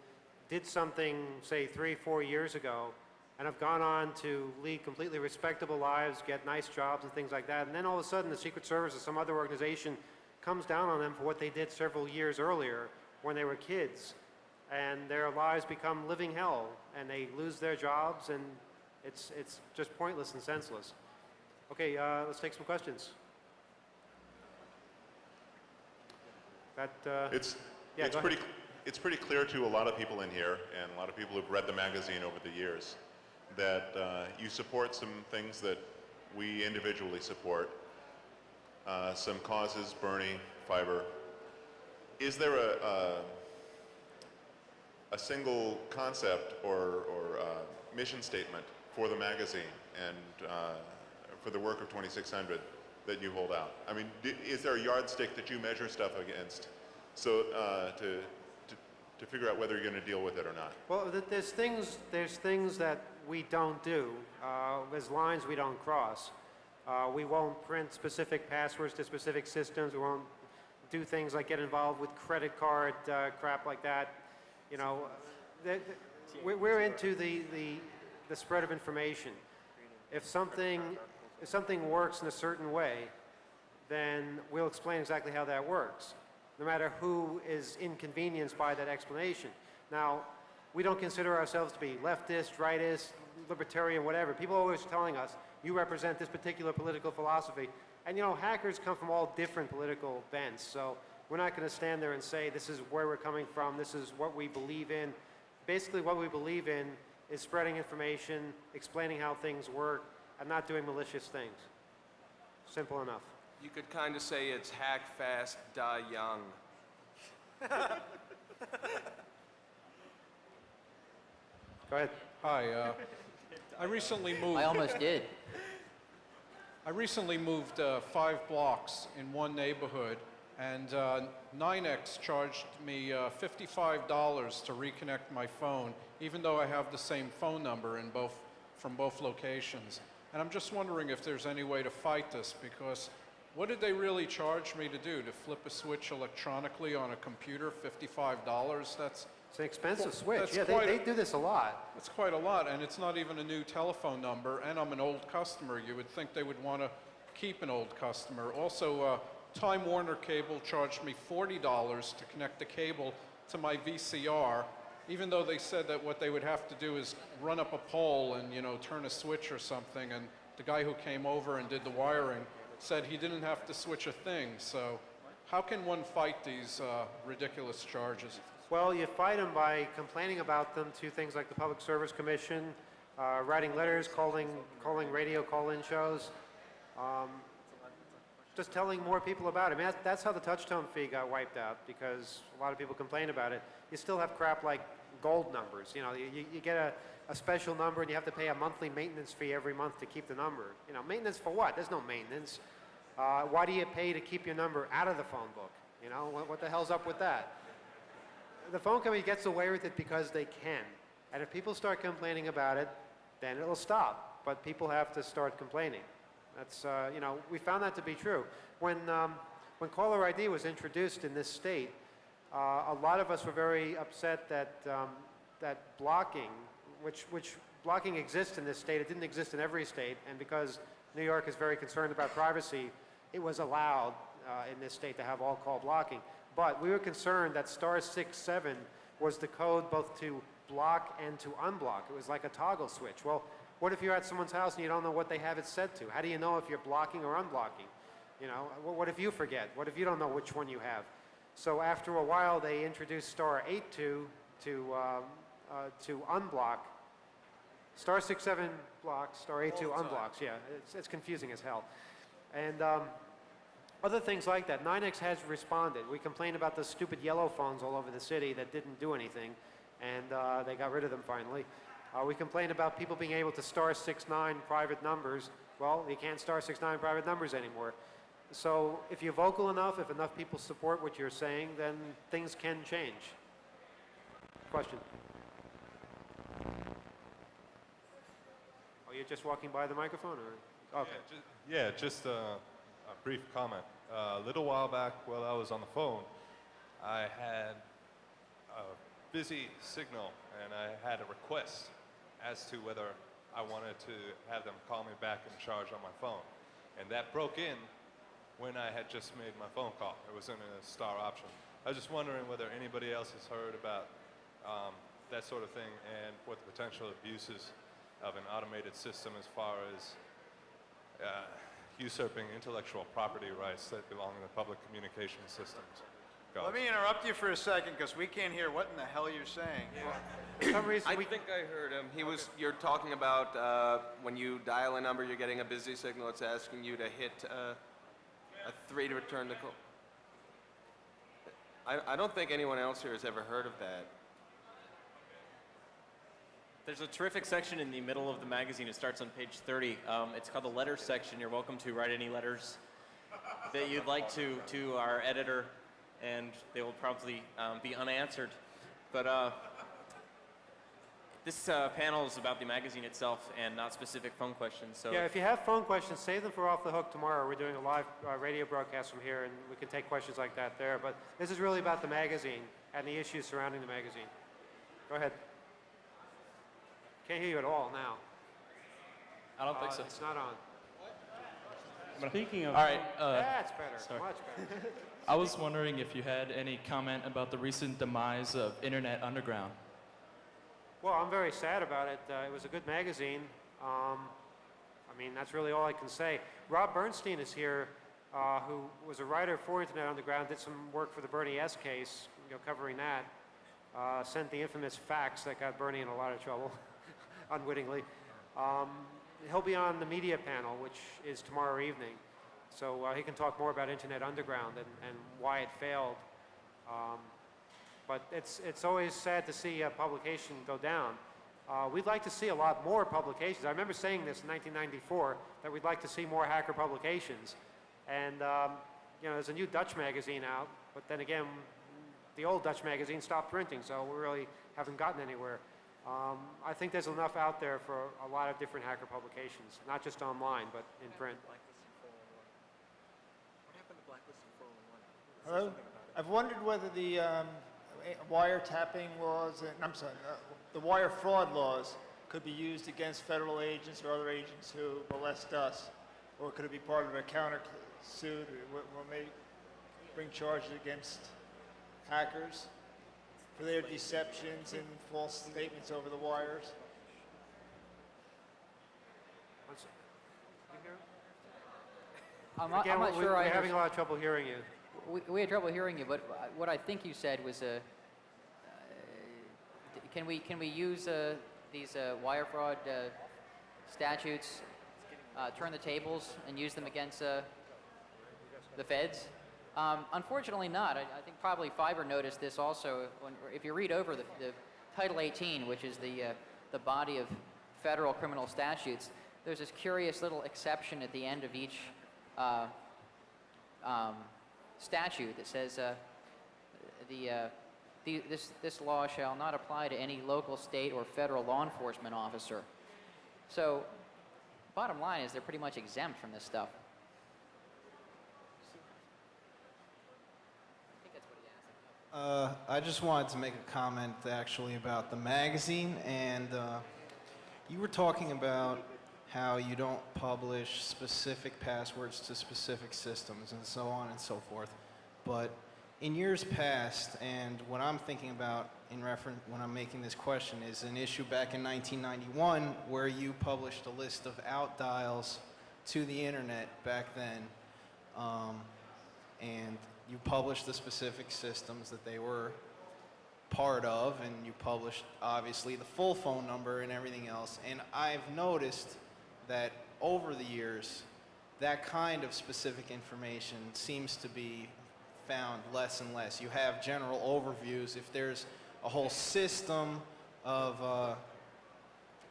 did something, say, 3-4 years ago, and have gone on to lead completely respectable lives, get nice jobs and things like that, and then all of a sudden the Secret Service or some other organization comes down on them for what they did several years earlier when they were kids, and their lives become living hell, and they lose their jobs, and it's just pointless and senseless. Okay, let's take some questions. It's go pretty. it's pretty clear to a lot of people in here and a lot of people who've read the magazine over the years that you support some things that we individually support, some causes, Bernie, fiber. Is there a single concept or mission statement for the magazine and for the work of 2600 that you hold out? I mean, is there a yardstick that you measure stuff against so to figure out whether you're going to deal with it or not? Well, there's things that we don't do. There's lines we don't cross. We won't print specific passwords to specific systems. We won't do things like get involved with credit card crap like that. You know, we're into the spread of information. If something works in a certain way, then we'll explain exactly how that works, no matter who is inconvenienced by that explanation. Now, we don't consider ourselves to be leftist, rightist, libertarian, whatever. People are always telling us, you represent this particular political philosophy. And you know, hackers come from all different political bents, so we're not going to stand there and say, this is where we're coming from, this is what we believe in. Basically, what we believe in is spreading information, explaining how things work, and not doing malicious things. Simple enough. You could kind of say it's hack fast, die young. Go ahead. Hi, I recently moved. I almost did. I recently moved 5 blocks in one neighborhood, and NYNEX charged me $55 to reconnect my phone, even though I have the same phone number from both locations. And I'm just wondering if there's any way to fight this, because what did they really charge me to do? To flip a switch electronically on a computer, $55? It's an expensive switch. That's Yeah, they do this a lot. That's quite a lot, and it's not even a new telephone number, and I'm an old customer. You would think they would want to keep an old customer. Also, Time Warner Cable charged me $40 to connect the cable to my VCR, even though they said that what they would have to do is run up a pole and, you know, turn a switch or something, and the guy who came over and did the wiring said he didn't have to switch a thing. So how can one fight these ridiculous charges? Well, you fight them by complaining about them to things like the Public Service Commission, writing letters, calling radio call-in shows, just telling more people about it. I mean, that's how the touch-tone fee got wiped out, because a lot of people complain about it. You still have crap like gold numbers. You know, you get a special number and you have to pay a monthly maintenance fee every month to keep the number. You know, maintenance for what? There's no maintenance. Why do you pay to keep your number out of the phone book? You know, what the hell's up with that? The phone company gets away with it because they can. And if people start complaining about it, then it'll stop. But people have to start complaining. That's, you know, we found that to be true. When caller ID was introduced in this state, a lot of us were very upset that, that blocking, which blocking exists in this state, it didn't exist in every state, and because New York is very concerned about privacy, it was allowed in this state to have all-call blocking. But we were concerned that *67 was the code both to block and to unblock. It was like a toggle switch. Well, what if you're at someone's house and you don't know what they have it set to? How do you know if you're blocking or unblocking? You know, what if you forget? What if you don't know which one you have? So after a while, they introduced *82 to unblock. *67 blocks, *82 unblocks. Yeah, it's confusing as hell. And other things like that. NYNEX has responded. We complained about the stupid yellow phones all over the city that didn't do anything, and they got rid of them finally. We complained about people being able to *69 private numbers. Well, you can't *69 private numbers anymore. So if you're vocal enough, if enough people support what you're saying, then things can change. Question? Oh, you're just walking by the microphone, or? Okay. Yeah, just a brief comment. A little while back, while I was on the phone, I had a busy signal, and I had a request as to whether I wanted to have them call me back in charge on my phone. And that broke in when I had just made my phone call. It was in a star option. I was just wondering whether anybody else has heard about that sort of thing and what the potential abuses of an automated system as far as usurping intellectual property rights that belong in the public communication systems. goes. Let me interrupt you for a second because we can't hear what in the hell you're saying. For some reason, I think I heard him. You're talking about when you dial a number, you're getting a busy signal. It's asking you to hit a 3 to return the call. I don't think anyone else here has ever heard of that. There's a terrific section in the middle of the magazine. It starts on page 30. It's called the letters section. You're welcome to write any letters that you'd like to our editor, and they will probably be unanswered. But this panel is about the magazine itself and not specific phone questions. So yeah, if you have phone questions, save them for Off the Hook tomorrow. We're doing a live radio broadcast from here, and we can take questions like that there. But this is really about the magazine and the issues surrounding the magazine. Go ahead. Can't hear you at all now. I don't think so. It's not on. Speaking of... All right. That's better. sorry. Much better. I was wondering if you had any comment about the recent demise of Internet Underground. Well, I'm very sad about it. It was a good magazine. I mean, that's really all I can say. Rob Bernstein is here, who was a writer for Internet Underground, did some work for the Bernie S. case, covering that. Sent the infamous fax that got Bernie in a lot of trouble, unwittingly. He'll be on the media panel, which is tomorrow evening. So he can talk more about Internet Underground and why it failed. But it's always sad to see a publication go down. We'd like to see a lot more publications. I remember saying this in 1994, that we'd like to see more hacker publications. And there's a new Dutch magazine out, but then again, the old Dutch magazine stopped printing, so we really haven't gotten anywhere. I think there's enough out there for a lot of different hacker publications, not just online, but in print. Hello? I've wondered whether the wiretapping laws, the wire fraud laws could be used against federal agents or other agents who molest us, or could it be part of a counter suit, or may bring charges against hackers for their deceptions and false statements over the wires? I'm Again, not sure we're having a lot of trouble hearing you. We had trouble hearing you, but what I think you said was, can we use these wire fraud statutes, turn the tables, and use them against the feds? Unfortunately not. I think probably Fiber noticed this also. If you read over the Title 18, which is the body of federal criminal statutes, there's this curious little exception at the end of each statute that says this law shall not apply to any local, state, or federal law enforcement officer. So, bottom line is they're pretty much exempt from this stuff. I just wanted to make a comment actually about the magazine, and you were talking about how you don't publish specific passwords to specific systems and so on and so forth. But in years past, and what I'm thinking about in reference when I'm making this question is an issue back in 1991 where you published a list of out dials to the internet back then, and you published the specific systems that they were part of, and you published obviously the full phone number and everything else. And I've noticed that over the years, that kind of specific information seems to be found less and less. You have general overviews. If there's a whole system of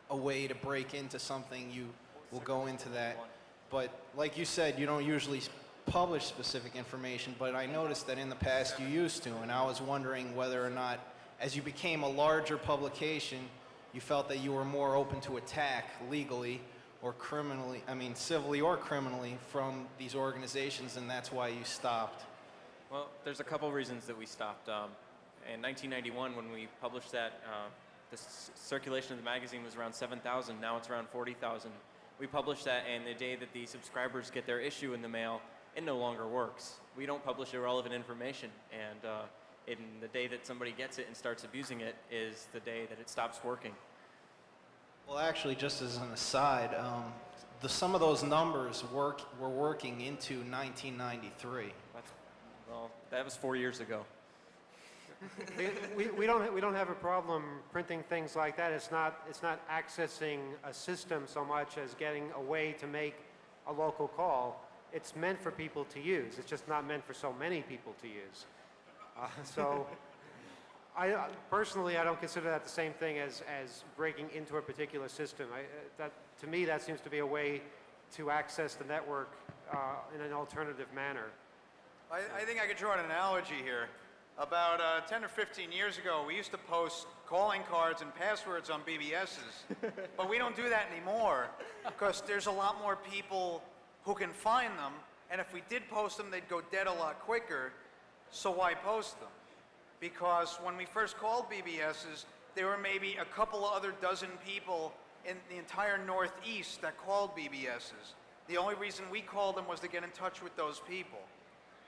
a way to break into something, you will go into that. But like you said, you don't usually publish specific information, but I noticed that in the past you used to, and I was wondering whether or not, as you became a larger publication, you felt that you were more open to attack legally or criminally, civilly or criminally from these organizations, and that's why you stopped. Well, there's a couple reasons that we stopped. In 1991, when we published that, the circulation of the magazine was around 7,000. Now it's around 40,000. We published that, and the day that the subscribers get their issue in the mail, it no longer works. We don't publish irrelevant information, and in the day that somebody gets it and starts abusing it is the day that it stops working. Well, actually, just as an aside, some of those numbers were working into 1993. Well, that was 4 years ago. We don't have a problem printing things like that. It's not accessing a system so much as getting a way to make a local call. It's meant for people to use. It's just not meant for so many people to use. So personally, I don't consider that the same thing as breaking into a particular system. To me, that seems to be a way to access the network in an alternative manner. I think I could draw an analogy here. About 10 or 15 years ago, we used to post calling cards and passwords on BBSs, but we don't do that anymore because there's a lot more people who can find them, and if we did post them, they'd go dead a lot quicker, so why post them? Because when we first called BBSs, there were maybe a couple of other dozen people in the entire Northeast that called BBSs. The only reason we called them was to get in touch with those people.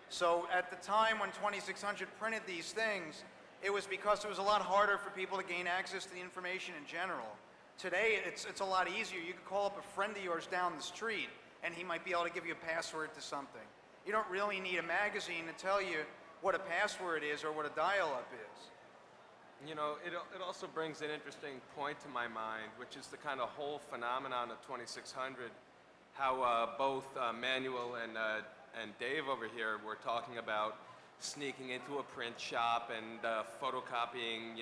So at the time when 2600 printed these things, it was because it was a lot harder for people to gain access to the information in general. Today, it's a lot easier. You could call up a friend of yours down the street, and he might be able to give you a password to something. You don't really need a magazine to tell you what a password is or what a dial-up is. You know, it also brings an interesting point to my mind, which is the kind of whole phenomenon of 2600, how both Manuel and Dave over here were talking about sneaking into a print shop and photocopying,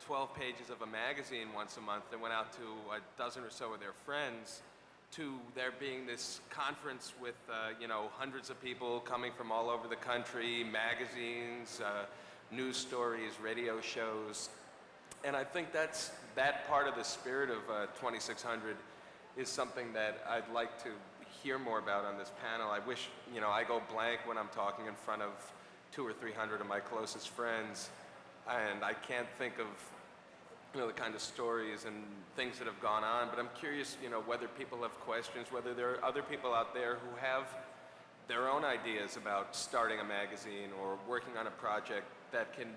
12 pages of a magazine once a month that went out to a dozen or so of their friends, to there being this conference with, hundreds of people coming from all over the country, magazines, news stories, radio shows. And I think that part of the spirit of 2600 is something that I'd like to hear more about on this panel. I wish, I go blank when I'm talking in front of 200 or 300 of my closest friends, and I can't think of, the kind of stories and things that have gone on, but I'm curious, whether people have questions, whether there are other people out there who have their own ideas about starting a magazine or working on a project that can,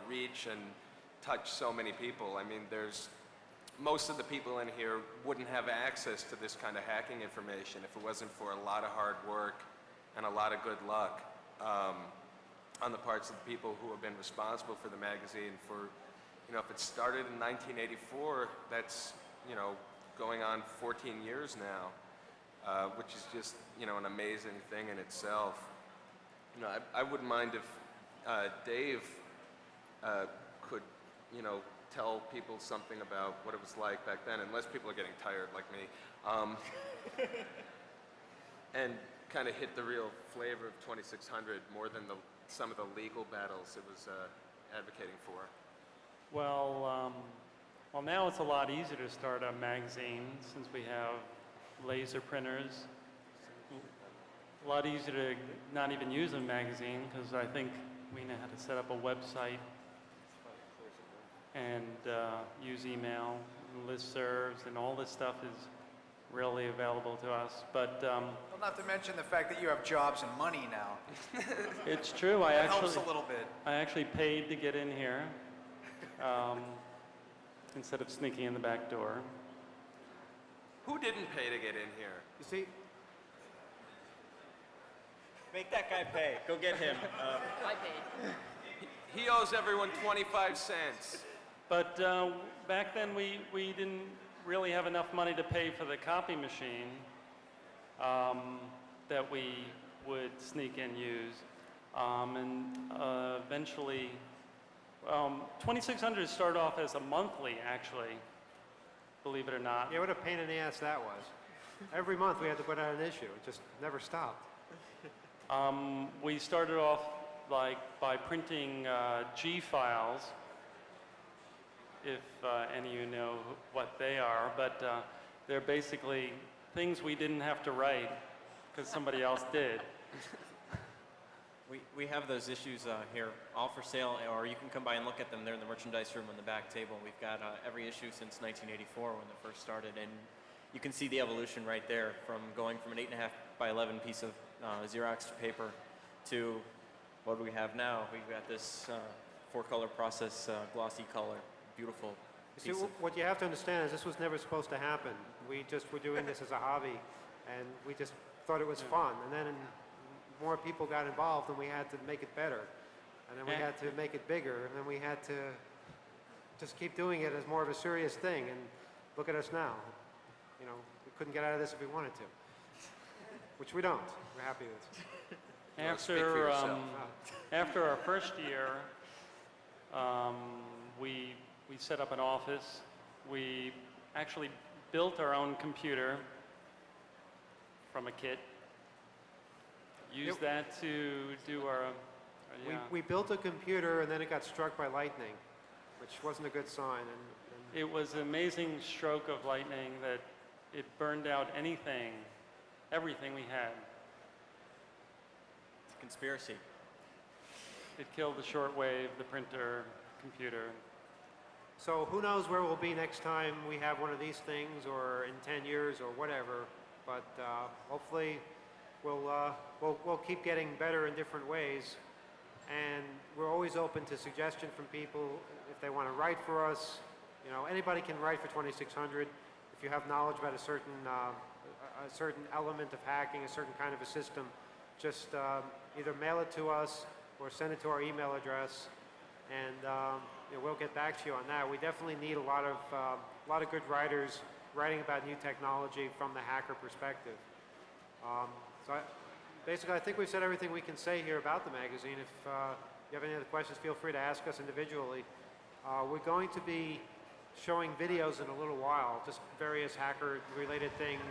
reach and touch so many people. I mean, most of the people in here wouldn't have access to this kind of hacking information if it wasn't for a lot of hard work and a lot of good luck on the parts of the people who have been responsible for the magazine for, if it started in 1984, that's, going on 14 years now, which is just, an amazing thing in itself. I wouldn't mind if Dave could, tell people something about what it was like back then, unless people are getting tired like me, and kind of hit the real flavor of 2600 more than some of the legal battles it was advocating for. Well, now it's a lot easier to start a magazine since we have laser printers. A lot easier to not even use a magazine because I think we know how to set up a website and use email, and listservs, and all this stuff is readily available to us. But Well, not to mention the fact that you have jobs and money now. it's true. It helps a little bit. I actually paid to get in here instead of sneaking in the back door. Who didn't pay to get in here? You see, Make that guy pay. Go get him. I paid. He owes everyone 25 cents. But back then, we didn't really have enough money to pay for the copy machine that we would sneak and use. Eventually, 2600 started off as a monthly, actually, believe it or not. yeah, what a pain in the ass that was. Every month we had to put out an issue. It just never stopped. We started off by printing G files, if any of you know what they are, but they're basically things we didn't have to write because somebody else did. We have those issues here, all for sale, or you can come by and look at them. They're in the merchandise room on the back table. We've got every issue since 1984 when it first started, and you can see the evolution right there from going from an 8.5 by 11 piece of Xerox paper to what do we have now. We've got this 4-color process, glossy color, beautiful You piece see, of... what you have to understand is this was never supposed to happen. We just were doing this as a hobby, and we just thought it was fun. And then more people got involved, and we had to make it better. And then we And- had to make it bigger, and then we had to just keep doing it as more of a serious thing. And look at us now. You know, we couldn't get out of this if we wanted to, which we don't. We're happy with it. After our first year, we set up an office. We actually built our own computer from a kit. Used that to do our. We built a computer, and then it got struck by lightning, which wasn't a good sign. And It was an amazing stroke of lightning that it burned out everything we had. It's a conspiracy. It killed the shortwave, the printer, computer. So who knows where we'll be next time we have one of these things, or in 10 years, or whatever. But hopefully, we'll keep getting better in different ways. And we're always open to suggestion from people if they want to write for us. You know, anybody can write for 2600. If you have knowledge about a certain element of hacking, a certain kind of a system, just either mail it to us or send it to our email address, and you know, we'll get back to you on that. We definitely need a lot of good writers writing about new technology from the hacker perspective. Basically, I think we've said everything we can say here about the magazine. If you have any other questions, feel free to ask us individually. We're going to be showing videos in a little while, just various hacker-related things,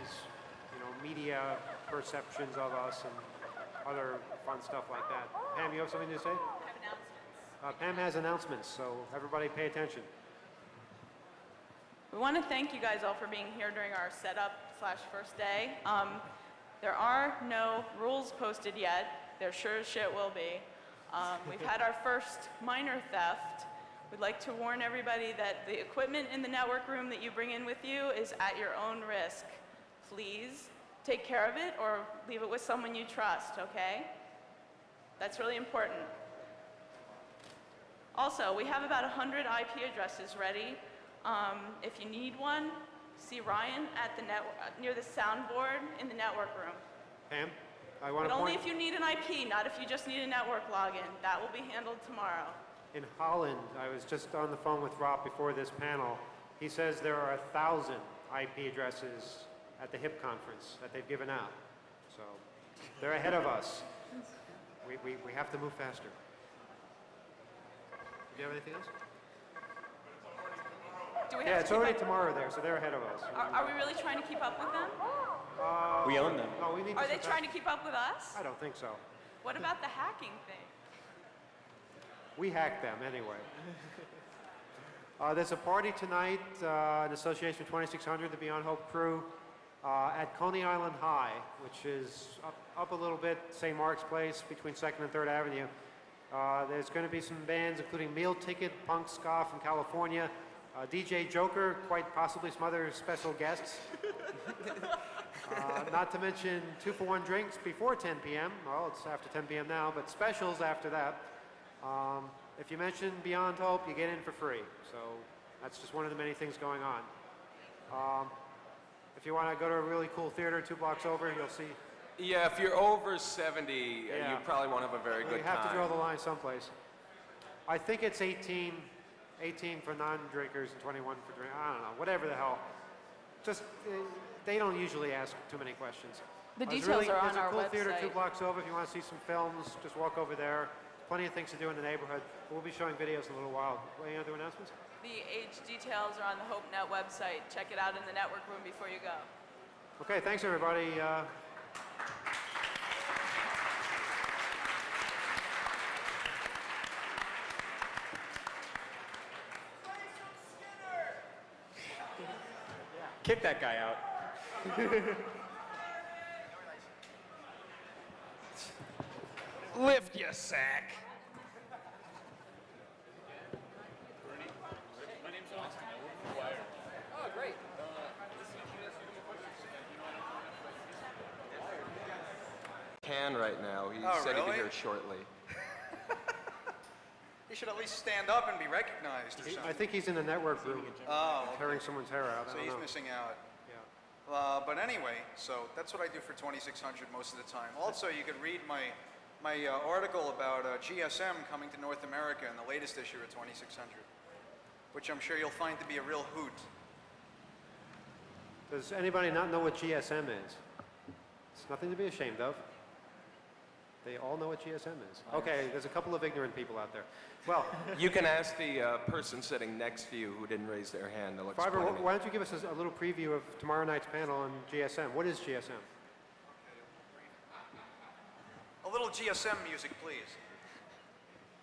you know, media perceptions of us and other fun stuff like that. Pam, you have something to say? Pam has announcements, so everybody pay attention. We want to thank you guys all for being here during our setup/first day. There are no rules posted yet. There sure as shit will be. We've had our first minor theft. We'd like to warn everybody that the equipment in the network room that you bring in with you is at your own risk. Please take care of it or leave it with someone you trust, okay? That's really important. Also, we have about 100 IP addresses ready. If you need one, see Ryan at the near the soundboard in the network room. Pam, I want to But only point... if you need an IP, not if you just need a network login. That will be handled tomorrow. In Holland, I was just on the phone with Rob before this panel. He says there are 1,000 IP addresses at the HIP conference that they've given out. So they're ahead of us. We have to move faster. Do you have anything else? Do we have Yeah, to it's keep already up- tomorrow there, so they're ahead of us. Are we really trying to keep up with them? We own them. No, we need Are to they sit trying to back. keep up with us? I don't think so. What about the hacking thing? We hacked them anyway. There's a party tonight in association with 2600, the Beyond Hope crew, at Coney Island High, which is up a little bit, St. Mark's Place, between 2nd and 3rd Avenue. There's going to be some bands, including Meal Ticket, Punk Ska from California, DJ Joker, quite possibly some other special guests. Not to mention 2-for-1 drinks before 10 p.m. Well, it's after 10 p.m. now, but specials after that. If you mention Beyond Hope, you get in for free. So that's just one of the many things going on. If you want to go to a really cool theater 2 blocks over, you'll see. Yeah, if you're over 70, you probably won't have a very You good have time. to draw the line someplace. I think it's 18 for non-drinkers and 21 for drink. I don't know, whatever the hell. Just, they don't usually ask too many questions. The There's details are on there's our a cool theater 2 website. blocks over. If you want to see some films, just walk over there. Plenty of things to do in the neighborhood. We'll be showing videos in a little while. Any other announcements? The age details are on the HopeNet website. Check it out in the network room before you go. Okay, thanks everybody. Kick that guy out. Lift your sack. Oh, great. Can right now. He Oh, said he'd be really? here shortly. He should at least stand up and be recognized or something. I think he's in the network room, Oh, tearing someone's hair out. I so don't he's know. missing out. Yeah. But anyway, so that's what I do for 2600 most of the time. Also, you could read my my article about GSM coming to North America in the latest issue of 2600, which I'm sure you'll find to be a real hoot. Does anybody not know what GSM is? It's nothing to be ashamed of. They all know what GSM is. Okay, there's a couple of ignorant people out there. Well, You can ask the person sitting next to you who didn't raise their hand. They'll explain Fiverr, it. why don't you give us a little preview of tomorrow night's panel on GSM? What is GSM? A little GSM music, please.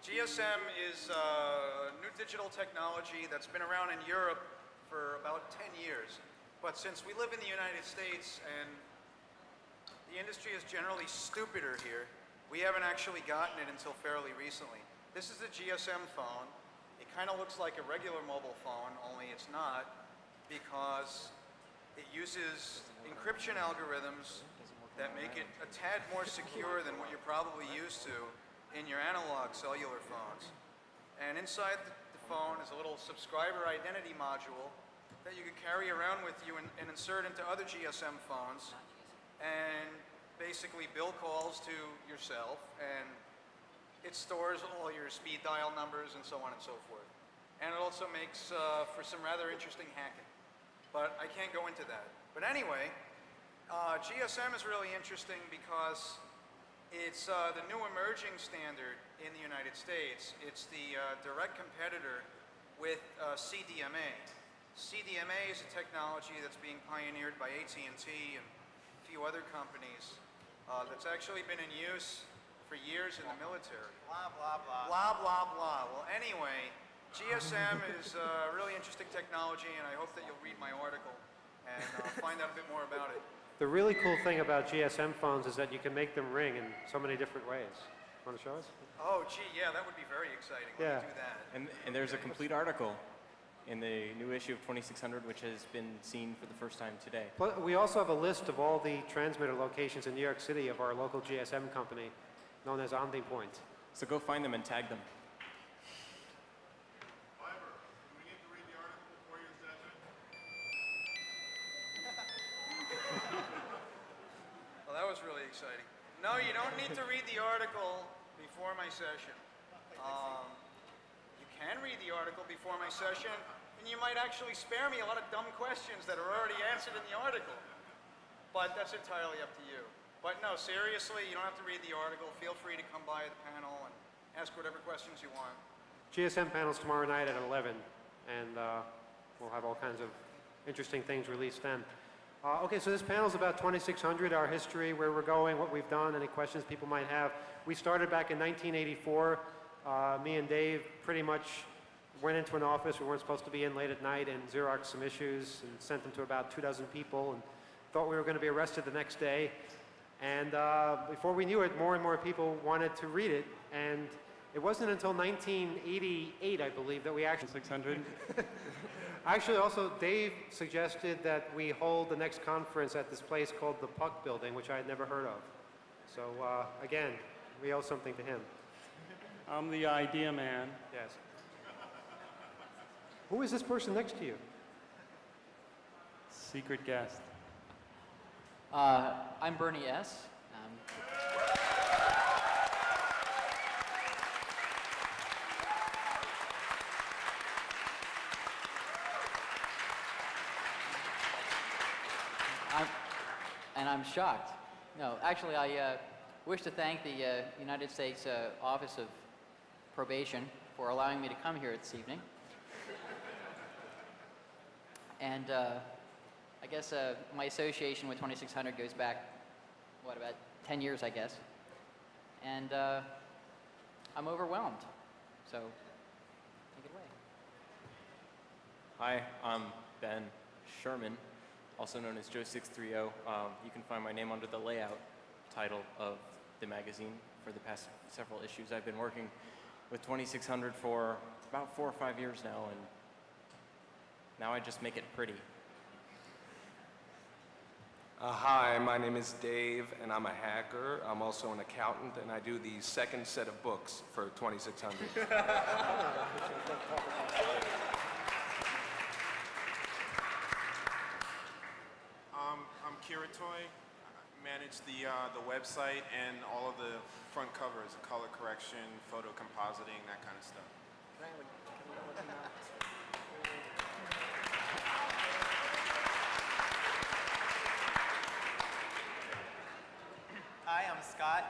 GSM is new digital technology that's been around in Europe for about 10 years. But since we live in the United States and the industry is generally stupider here, we haven't actually gotten it until fairly recently. This is a GSM phone. It kind of looks like a regular mobile phone, only it's not, because it uses encryption algorithms that make it a tad more secure than what you're probably used to in your analog cellular phones. And inside the phone is a little subscriber identity module that you can carry around with you and insert into other GSM phones and basically bill calls to yourself, and it stores all your speed dial numbers and so on and so forth. And it also makes for some rather interesting hacking. But I can't go into that. But anyway, GSM is really interesting because it's the new emerging standard in the United States. It's the direct competitor with CDMA. CDMA is a technology that's being pioneered by AT&T and a few other companies that's actually been in use for years in the military. Blah, blah, blah. Blah, blah, blah. Well, anyway, GSM is a really interesting technology, and I hope that you'll read my article and find out a bit more about it. The really cool thing about GSM phones is that you can make them ring in so many different ways. Want to show us? Oh, gee, yeah, that would be very exciting. Yeah. Let me do that. And there's a complete article in the new issue of 2600, which has been seen for the first time today. We also have a list of all the transmitter locations in New York City of our local GSM company, known as Omni Point. So go find them and tag them. Well, that was really exciting. No, you don't need to read the article before my session. You can read the article before my session, and you might actually spare me a lot of dumb questions that are already answered in the article. But that's entirely up to you. But no, seriously, you don't have to read the article. Feel free to come by the panel and ask whatever questions you want. GSM panels tomorrow night at 11, and we'll have all kinds of interesting things released then. Okay, so this panel is about 2600, our history, where we're going, what we've done, any questions people might have. We started back in 1984. Me and Dave pretty much went into an office we weren't supposed to be in late at night and Xeroxed some issues and sent them to about 24 people and thought we were going to be arrested the next day. And before we knew it, more and more people wanted to read it. And it wasn't until 1988, I believe, that we actually... 600? Actually, also, Dave suggested that we hold the next conference at this place called the Puck Building, which I had never heard of. So, again, we owe something to him. I'm the idea man. Yes. Who is this person next to you? Secret guest. I'm Bernie S. I'm shocked. No, actually, I wish to thank the United States Office of Probation for allowing me to come here this evening. And I guess my association with 2600 goes back, what, about 10 years, I guess. And I'm overwhelmed. So, take it away. Hi, I'm Ben Sherman, also known as Joe630. You can find my name under the layout title of the magazine for the past several issues. I've been working with 2600 for about 4 or 5 years now, and now I just make it pretty. Hi, my name is Dave, and I'm a hacker. I'm also an accountant, and I do the second set of books for 2600. I'm Kiritoy, manage the website and all of the front covers, color correction, photo compositing, that kind of stuff. Hi, I'm Scott.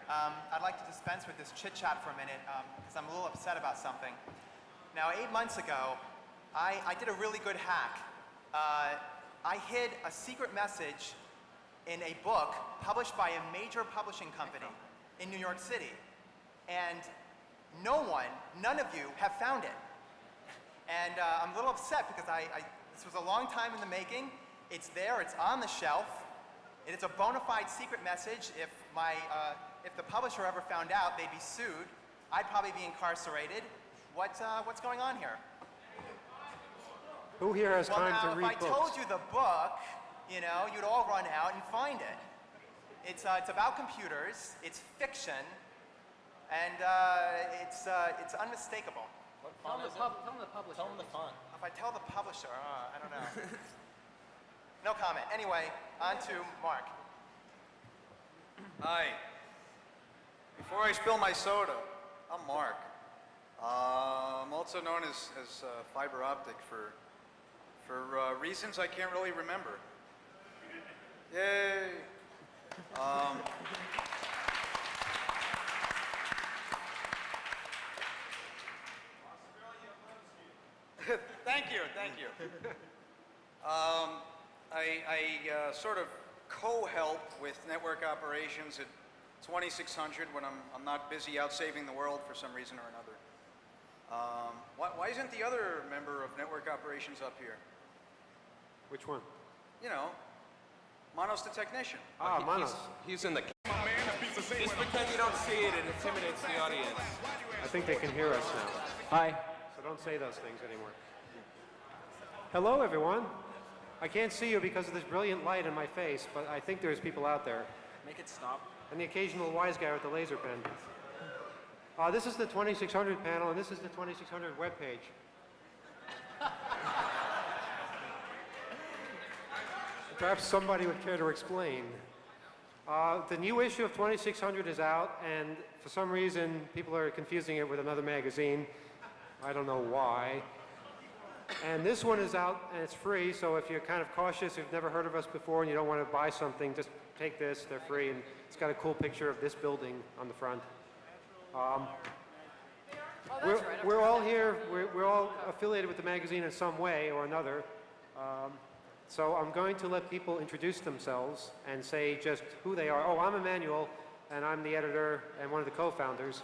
I'd like to dispense with this chit-chat for a minute because I'm a little upset about something. Now, 8 months ago, I did a really good hack. I hid a secret message in a book published by a major publishing company in New York City. And none of you have found it. And I'm a little upset because this was a long time in the making. It's there, it's on the shelf. It's a bona fide secret message. If the publisher ever found out, they'd be sued. I'd probably be incarcerated. What's going on here? Who here has time now, to read if books? I told you the book, you know, you'd all run out and find it. It's about computers. It's fiction, and it's unmistakable. Tell them the publisher. Tell them the font. If I tell the publisher, I don't know. No comment. Anyway, on to Mark. Hi. Before I spill my soda, I'm Mark. I'm also known as Fiber Optic for reasons I can't really remember. Yay! Thank you. I sort of co-help with network operations at 2600 when I'm not busy out saving the world for some reason or another. Why isn't the other member of network operations up here? Which one? You know, Manos the technician. Ah, Manos. He's in the... Just because you don't see it, it intimidates the audience. I think they can hear us now. Hi. So don't say those things anymore. Hello, everyone. I can't see you because of this brilliant light in my face, but I think there's people out there. Make it stop. And the occasional wise guy with the laser pen. This is the 2600 panel, and this is the 2600 webpage. Perhaps somebody would care to explain. The new issue of 2600 is out, and for some reason, people are confusing it with another magazine. I don't know why. And this one is out, and it's free, so if you're kind of cautious, you've never heard of us before, and you don't want to buy something, just take this. They're free, and it's got a cool picture of this building on the front. We're all here, we're all affiliated with the magazine in some way or another. So I'm going to let people introduce themselves and say just who they are. Oh, I'm Emmanuel, and I'm the editor and one of the co-founders.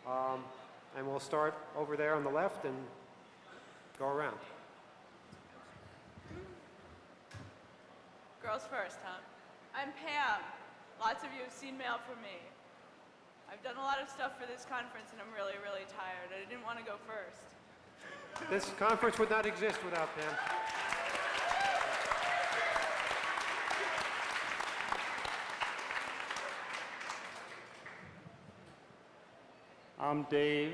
And we'll start over there on the left and go around. Girls first, huh? I'm Pam. Lots of you have seen mail from me. I've done a lot of stuff for this conference, and I'm really, really tired. I didn't want to go first. This conference would not exist without Pam. I'm Dave,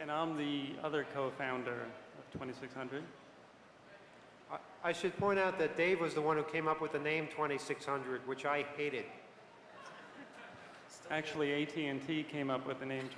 and I'm the other co-founder of 2600. I should point out that Dave was the one who came up with the name 2600, which I hated. Actually, AT&T came up with the name